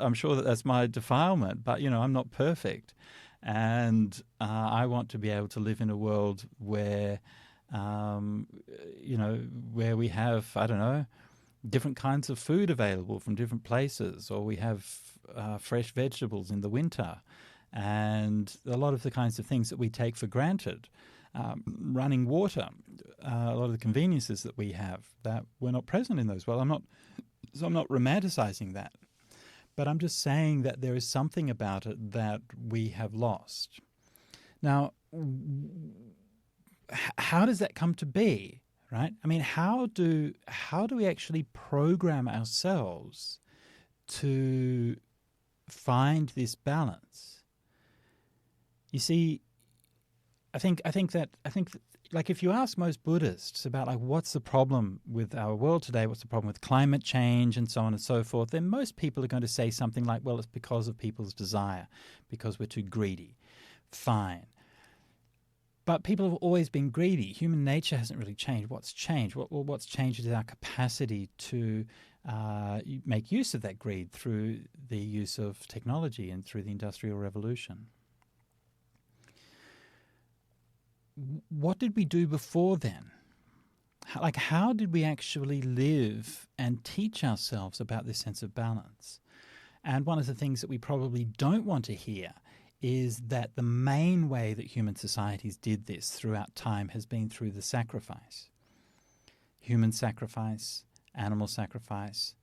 A: I'm sure that's my defilement, but, I'm not perfect. And I want to be able to live in a world where, where we have, I don't know, different kinds of food available from different places, or we have fresh vegetables in the winter, and a lot of the kinds of things that we take for granted, running water, a lot of the conveniences that we have that were not present in those. Well, I'm not romanticizing that, but I'm just saying that there is something about it that we have lost. Now, how does that come to be, right? I mean, how do we actually program ourselves to find this balance? You see, I think like if you ask most Buddhists about like what's the problem with our world today, what's the problem with climate change and so on and so forth, then most people are going to say something like, well, it's because of people's desire, because we're too greedy. Fine. But people have always been greedy. Human nature hasn't really changed. What's changed? What's changed is our capacity to make use of that greed through the use of technology and through the Industrial Revolution. What did we do before then? How did we actually live and teach ourselves about this sense of balance? And one of the things that we probably don't want to hear is that the main way that human societies did this throughout time has been through the sacrifice. Human sacrifice, animal sacrifice,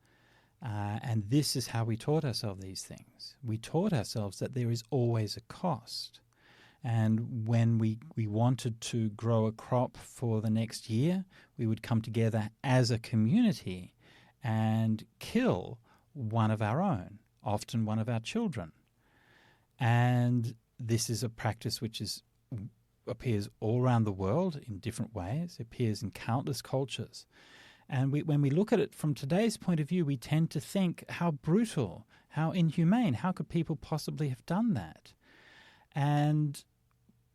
A: and this is how we taught ourselves these things. We taught ourselves that there is always a cost. And when we wanted to grow a crop for the next year, we would come together as a community and kill one of our own, often one of our children. And this is a practice which appears all around the world in different ways. It appears in countless cultures. And when we look at it from today's point of view, we tend to think, how brutal, how inhumane, how could people possibly have done that? And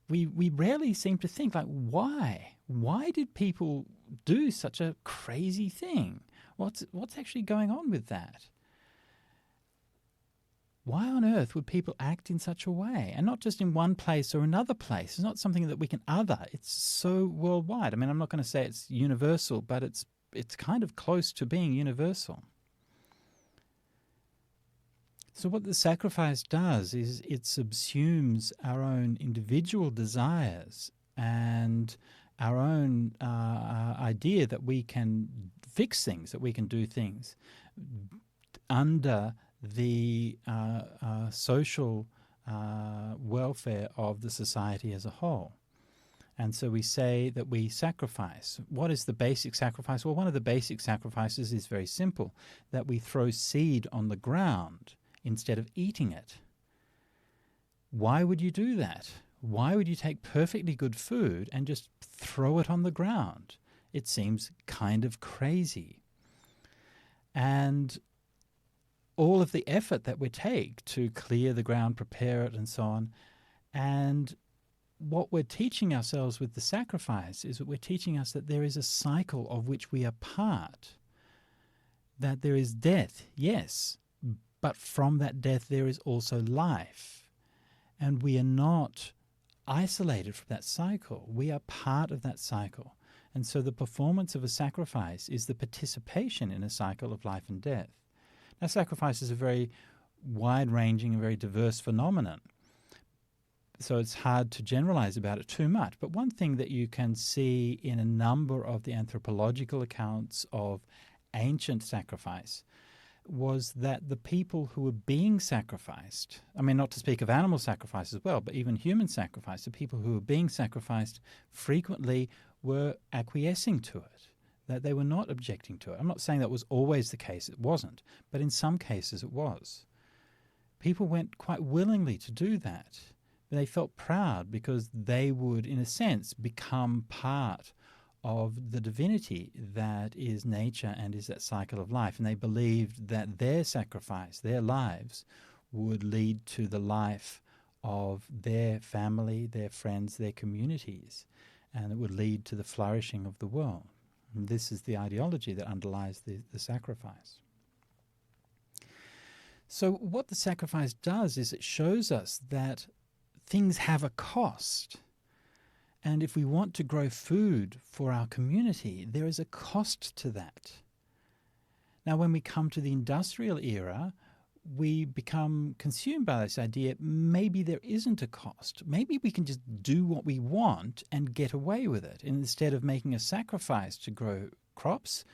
A: we rarely seem to think, why? Why did people do such a crazy thing? What's actually going on with that? Why on earth would people act in such a way? And not just in one place or another place. It's not something that we can other. It's so worldwide. I mean, I'm not going to say it's universal, but it's kind of close to being universal. So what the sacrifice does is it subsumes our own individual desires and our own idea that we can fix things, that we can do things under the social welfare of the society as a whole. And so we say that we sacrifice. What is the basic sacrifice? Well, one of the basic sacrifices is very simple, that we throw seed on the ground instead of eating it. Why would you do that? Why would you take perfectly good food and just throw it on the ground? It seems kind of crazy. And all of the effort that we take to clear the ground, prepare it, and so on. And what we're teaching ourselves with the sacrifice is that we're teaching us that there is a cycle of which we are part, that there is death, yes, but from that death there is also life. And we are not isolated from that cycle. We are part of that cycle. And so the performance of a sacrifice is the participation in a cycle of life and death. Now, sacrifice is a very wide-ranging and very diverse phenomenon, so it's hard to generalize about it too much. But one thing that you can see in a number of the anthropological accounts of ancient sacrifice was that the people who were being sacrificed, I mean, not to speak of animal sacrifice as well, but even human sacrifice, the people who were being sacrificed frequently were acquiescing to it, that they were not objecting to it. I'm not saying that was always the case, it wasn't, but in some cases it was. People went quite willingly to do that. They felt proud because they would, in a sense, become part of the divinity that is nature and is that cycle of life. And they believed that their sacrifice, their lives, would lead to the life of their family, their friends, their communities, and it would lead to the flourishing of the world. And this is the ideology that underlies the sacrifice. So what the sacrifice does is it shows us that things have a cost. And if we want to grow food for our community, there is a cost to that. Now, when we come to the industrial era, we become consumed by this idea, maybe there isn't a cost. Maybe we can just do what we want and get away with it. And instead of making a sacrifice to grow crops,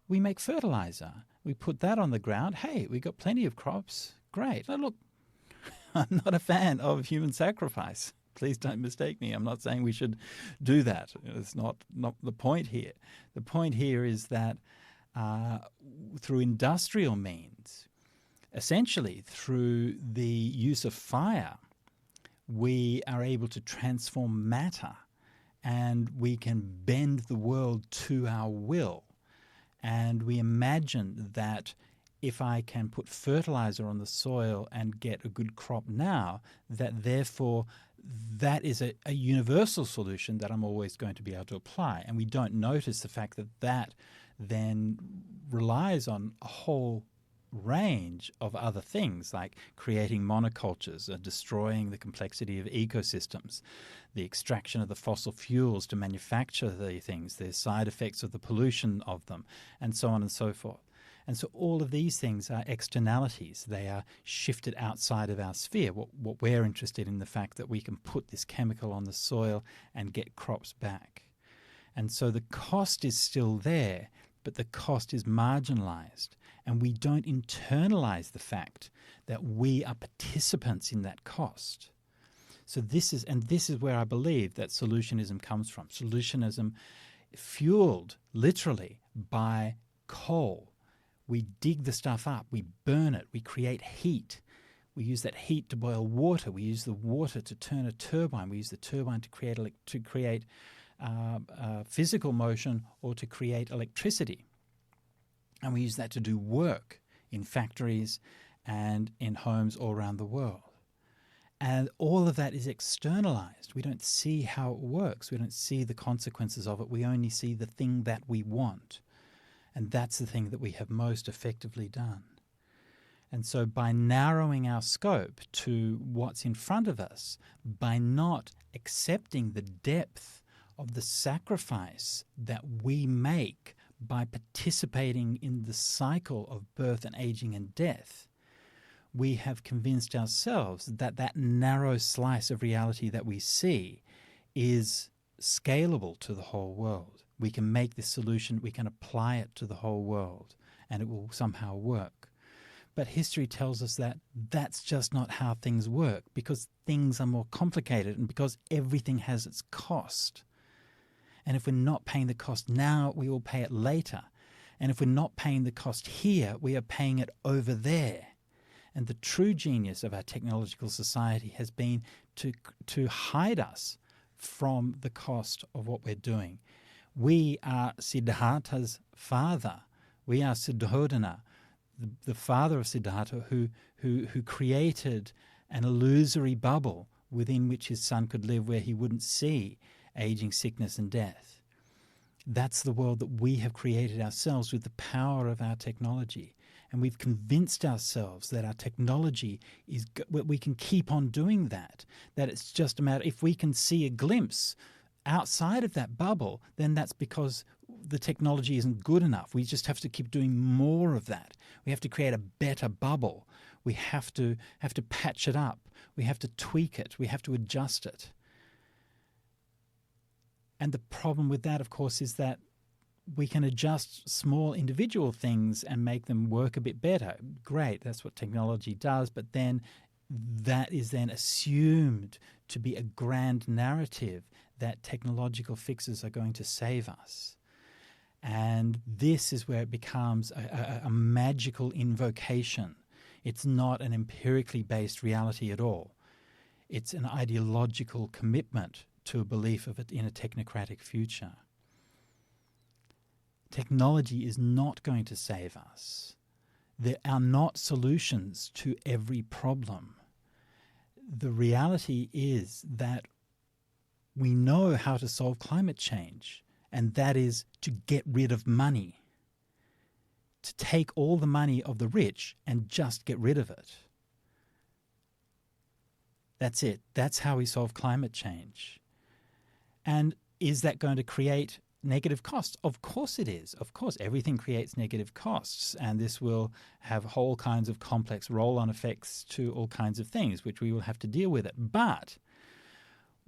A: we make fertilizer. We put that on the ground. Hey, we got plenty of crops. Great. Now, look, I'm not a fan of human sacrifice. Please don't mistake me. I'm not saying we should do that. It's not the point here. The point here is that through industrial means, essentially through the use of fire, we are able to transform matter and we can bend the world to our will. And we imagine that if I can put fertilizer on the soil and get a good crop now, that therefore that is a universal solution that I'm always going to be able to apply. And we don't notice the fact that that then relies on a whole range of other things, like creating monocultures, destroying the complexity of ecosystems, the extraction of the fossil fuels to manufacture the things, the side effects of the pollution of them, and so on and so forth. And so all of these things are externalities. They are shifted outside of our sphere. What we're interested in, the fact that we can put this chemical on the soil and get crops back. And so the cost is still there, but the cost is marginalized. And we don't internalize the fact that we are participants in that cost. So this is where I believe that solutionism comes from. Solutionism fueled literally by coal. We dig the stuff up, we burn it, we create heat. We use that heat to boil water. We use the water to turn a turbine. We use the turbine to create physical motion or to create electricity. And we use that to do work in factories and in homes all around the world. And all of that is externalized. We don't see how it works. We don't see the consequences of it. We only see the thing that we want. And that's the thing that we have most effectively done. And so by narrowing our scope to what's in front of us, by not accepting the depth of the sacrifice that we make by participating in the cycle of birth and aging and death, we have convinced ourselves that that narrow slice of reality that we see is scalable to the whole world. We can make this solution, we can apply it to the whole world, and it will somehow work. But history tells us that that's just not how things work, because things are more complicated and because everything has its cost. And if we're not paying the cost now, we will pay it later. And if we're not paying the cost here, we are paying it over there. And the true genius of our technological society has been to hide us from the cost of what we're doing. We are Siddhartha's father. We are Suddhodana, the father of Siddhartha, who created an illusory bubble within which his son could live, where he wouldn't see aging, sickness, and death. That's the world that we have created ourselves with the power of our technology. And we've convinced ourselves that our technology is, we can keep on doing that it's just a matter, if we can see a glimpse outside of that bubble, then that's because the technology isn't good enough. We just have to keep doing more of that. We have to create a better bubble. We have to patch it up. We have to tweak it. We have to adjust it. And the problem with that, of course, is that we can adjust small individual things and make them work a bit better. Great, that's what technology does, but then that is then assumed to be a grand narrative that technological fixes are going to save us. And this is where it becomes a magical invocation. It's not an empirically based reality at all. It's an ideological commitment to a belief of it in a technocratic future. Technology is not going to save us. There are not solutions to every problem. The reality is that we know how to solve climate change, and that is to get rid of money, to take all the money of the rich and just get rid of it. That's it. That's how we solve climate change. And is that going to create negative costs? Of course it is. Of course, everything creates negative costs, and this will have whole kinds of complex roll-on effects to all kinds of things, which we will have to deal with it. But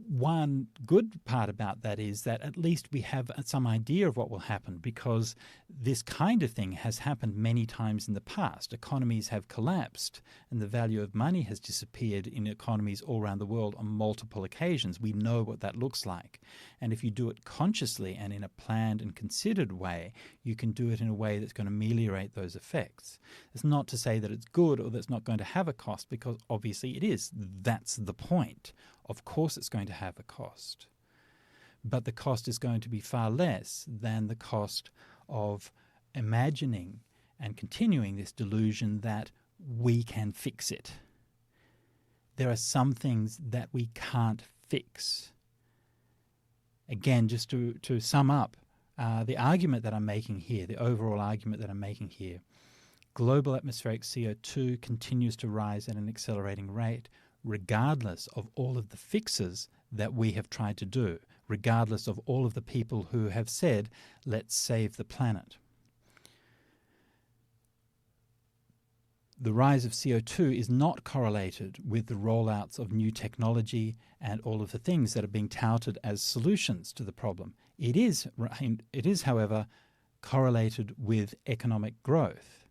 A: one good part about that is that at least we have some idea of what will happen, because this kind of thing has happened many times in the past. Economies have collapsed and the value of money has disappeared in economies all around the world on multiple occasions. We know what that looks like. And if you do it consciously and in a planned and considered way, you can do it in a way that's going to ameliorate those effects. It's not to say that it's good or that it's not going to have a cost, because obviously it is. That's the point. Of course it's going to have a cost. But the cost is going to be far less than the cost of imagining and continuing this delusion that we can fix it. there are some things that we can't fix. Again, just to sum up, the argument that I'm making here, the overall argument that I'm making here, global atmospheric CO2 continues to rise at an accelerating rate, regardless of all of the fixes that we have tried to do, regardless of all of the people who have said, let's save the planet. The rise of CO2 is not correlated with the rollouts of new technology and all of the things that are being touted as solutions to the problem. It is, however, correlated with economic growth.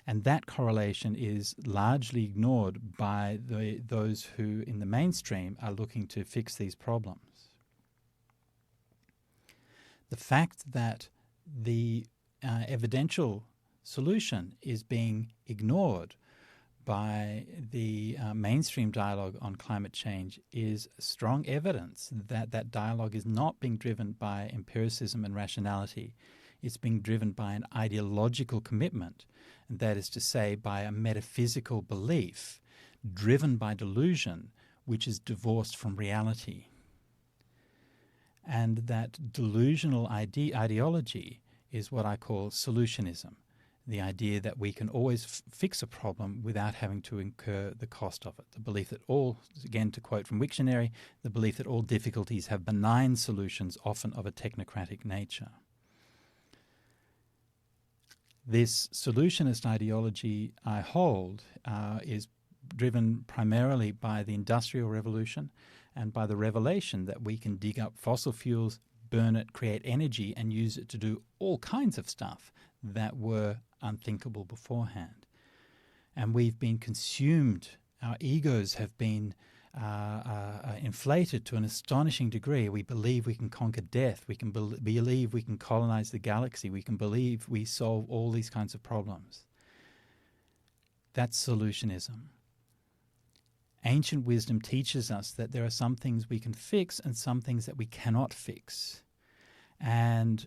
A: And that correlation is largely ignored by those who, in the mainstream, are looking to fix these problems. The fact that the evidential solution is being ignored by the mainstream dialogue on climate change is strong evidence that that dialogue is not being driven by empiricism and rationality. It's being driven by an ideological commitment, and that is to say, by a metaphysical belief driven by delusion, which is divorced from reality. And that delusional ideology is what I call solutionism, the idea that we can always fix a problem without having to incur the cost of it. The belief that all, again to quote from Wiktionary, the belief that all difficulties have benign solutions, often of a technocratic nature. This solutionist ideology I hold is driven primarily by the Industrial Revolution and by the revelation that we can dig up fossil fuels, burn it, create energy, and use it to do all kinds of stuff that were unthinkable beforehand. And we've been consumed, our egos have been inflated to an astonishing degree. We believe we can conquer death, we can believe we can colonize the galaxy, we can believe we solve all these kinds of problems. That's solutionism. Ancient wisdom teaches us that there are some things we can fix and some things that we cannot fix. And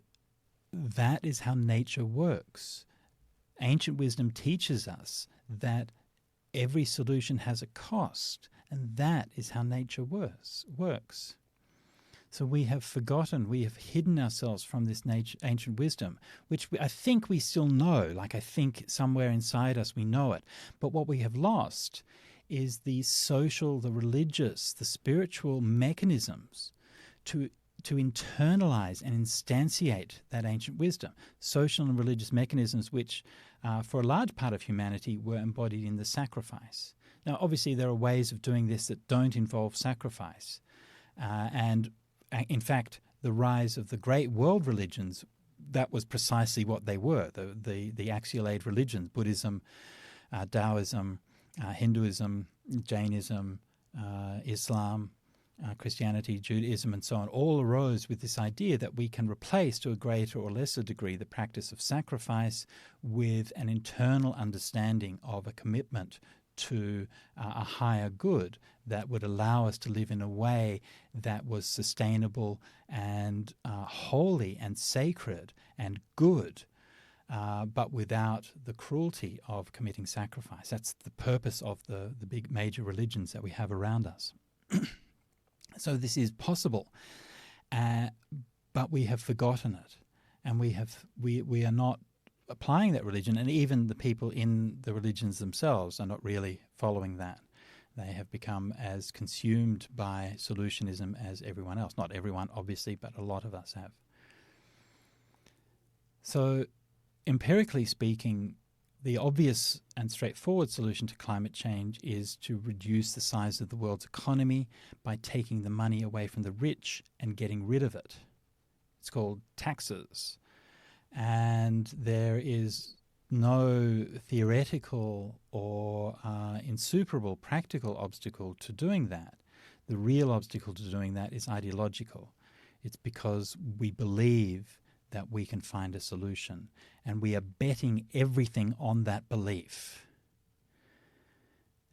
A: that is how nature works. Ancient wisdom teaches us that every solution has a cost, and that is how nature works. So we have forgotten, we have hidden ourselves from this ancient wisdom, which I think we still know, like I think somewhere inside us we know it. But what we have lost is the social, the religious, the spiritual mechanisms to internalize and instantiate that ancient wisdom. Social and religious mechanisms which, for a large part of humanity, were embodied in the sacrifice. Now, obviously, there are ways of doing this that don't involve sacrifice. And in fact, the rise of the great world religions, that was precisely what they were, the axial-aid religions, Buddhism, Taoism, Hinduism, Jainism, Islam, Christianity, Judaism, and so on, all arose with this idea that we can replace, to a greater or lesser degree, the practice of sacrifice with an internal understanding of a commitment to a higher good that would allow us to live in a way that was sustainable and holy and sacred and good, but without the cruelty of committing sacrifice. That's the purpose of the big major religions that we have around us. So this is possible, but we have forgotten it, and we are not applying that religion, and even the people in the religions themselves are not really following that. They have become as consumed by solutionism as everyone else. Not everyone, obviously, but a lot of us have. So, empirically speaking, the obvious and straightforward solution to climate change is to reduce the size of the world's economy by taking the money away from the rich and getting rid of it. It's called taxes. And there is no theoretical or insuperable practical obstacle to doing that. The real obstacle to doing that is ideological. It's because we believe that we can find a solution, and we are betting everything on that belief.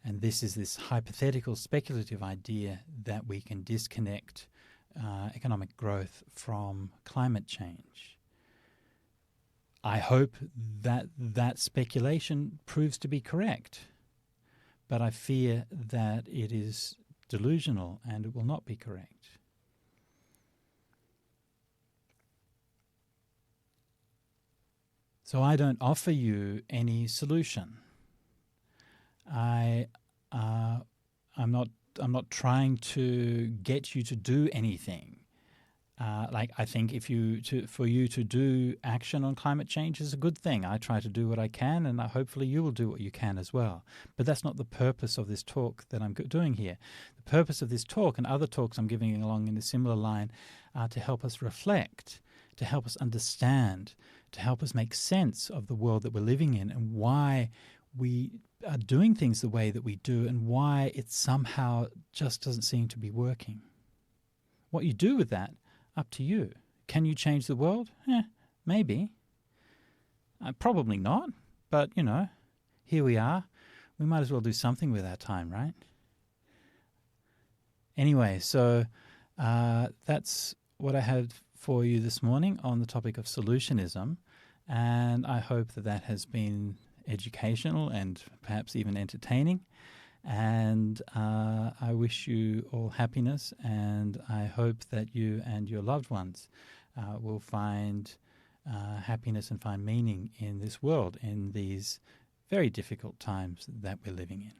A: And this is this hypothetical, speculative idea that we can disconnect economic growth from climate change. I hope that that speculation proves to be correct, but I fear that it is delusional and it will not be correct. So I don't offer you any solution. I'm not trying to get you to do anything. I think for you to do action on climate change is a good thing. I try to do what I can, and hopefully you will do what you can as well. But that's not the purpose of this talk that I'm doing here. The purpose of this talk and other talks I'm giving along in a similar line are to help us reflect, to help us understand, to help us make sense of the world that we're living in and why we are doing things the way that we do and why it somehow just doesn't seem to be working. What you do with that, up to you. Can you change the world? Maybe. Probably not, but, here we are. We might as well do something with our time, right? Anyway, so that's what I had for you this morning on the topic of solutionism, and I hope that has been educational and perhaps even entertaining. And I wish you all happiness, and I hope that you and your loved ones will find happiness and find meaning in this world, in these very difficult times that we're living in.